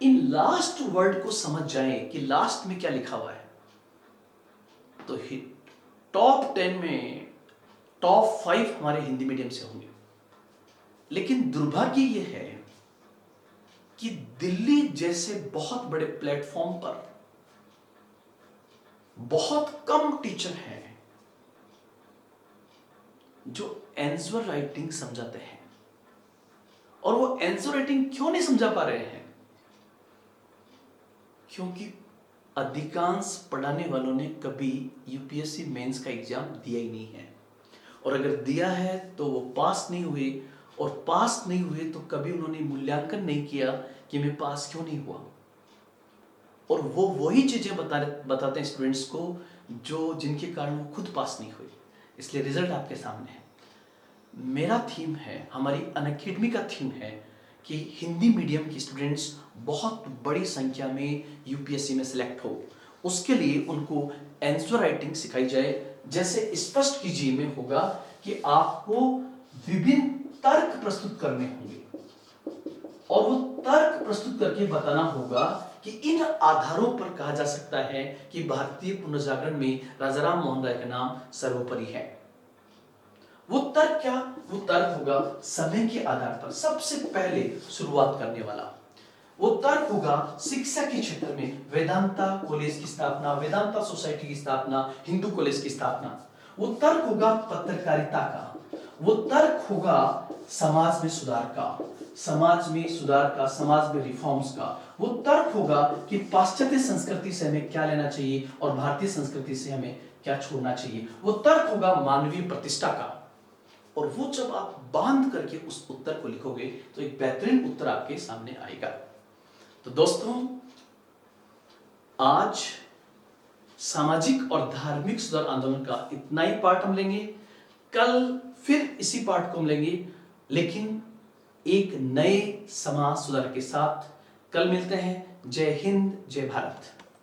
इन लास्ट वर्ड को समझ जाएं कि लास्ट में क्या लिखा हुआ है तो टॉप 10 में टॉप 5 हमारे हिंदी मीडियम से होंगे। लेकिन दुर्भाग्य यह है कि दिल्ली जैसे बहुत बड़े प्लेटफॉर्म पर बहुत कम टीचर हैं जो आंसर राइटिंग समझाते हैं। और वो आंसर राइटिंग क्यों नहीं समझा पा रहे हैं? क्योंकि अधिकांश पढ़ाने वालों ने कभी यूपीएससी मेंस का एग्जाम दिया ही नहीं है, और अगर दिया है तो वो पास नहीं हुए, और पास नहीं हुए तो कभी उन्होंने मूल्यांकन नहीं किया कि मैं पास क्यों नहीं हुआ। और वो वही चीजें बताते हैं स्टूडेंट्स को जो जिनके कारण वो खुद पास नहीं हुए। इसलिए रिजल्ट आपके सामने है। मेरा थीम है, हमारी अनअकैडमी का थीम है कि हिंदी मीडियम के स्टूडेंट्स बहुत बड़ी संख्या में यूपीएससी में सिलेक्ट हो, उसके लिए उनको आंसर राइटिंग सिखाई जाए। जैसे स्पष्ट कीजिए में होगा कि आपको विभिन्न तर्क प्रस्तुत करने होंगे और वो तर्क प्रस्तुत करके बताना होगा कि इन आधारों पर कहा जा सकता है कि भारतीय पुनर्जागरण में राजाराम मोहन राय का नाम सर्वोपरि है। वो तर्क क्या? वो तर्क होगा समय के आधार पर सबसे पहले शुरुआत करने वाला। वो तर्क होगा शिक्षा के क्षेत्र में वेदांता कॉलेज की स्थापना, वेदांता सोसाइटी की स्थापना, हिंदू कॉलेज की स्थापना। वो तर्क होगा पत्रकारिता का। वो तर्क होगा समाज में सुधार का, समाज में सुधार का, समाज में रिफॉर्म्स का। वो तर्क होगा कि पाश्चात्य संस्कृति से हमें क्या लेना चाहिए और भारतीय संस्कृति से हमें क्या छोड़ना चाहिए। वो तर्क होगा मानवीय प्रतिष्ठा का। और वो जब आप बांध करके उस उत्तर को लिखोगे तो एक बेहतरीन उत्तर आपके सामने आएगा। तो दोस्तों, आज सामाजिक और धार्मिक सुधार आंदोलन का इतना ही पार्ट हम लेंगे। कल फिर इसी पार्ट को हम लेंगे, लेकिन एक नए समाज सुधार के साथ। कल मिलते हैं। जय हिंद, जय भारत।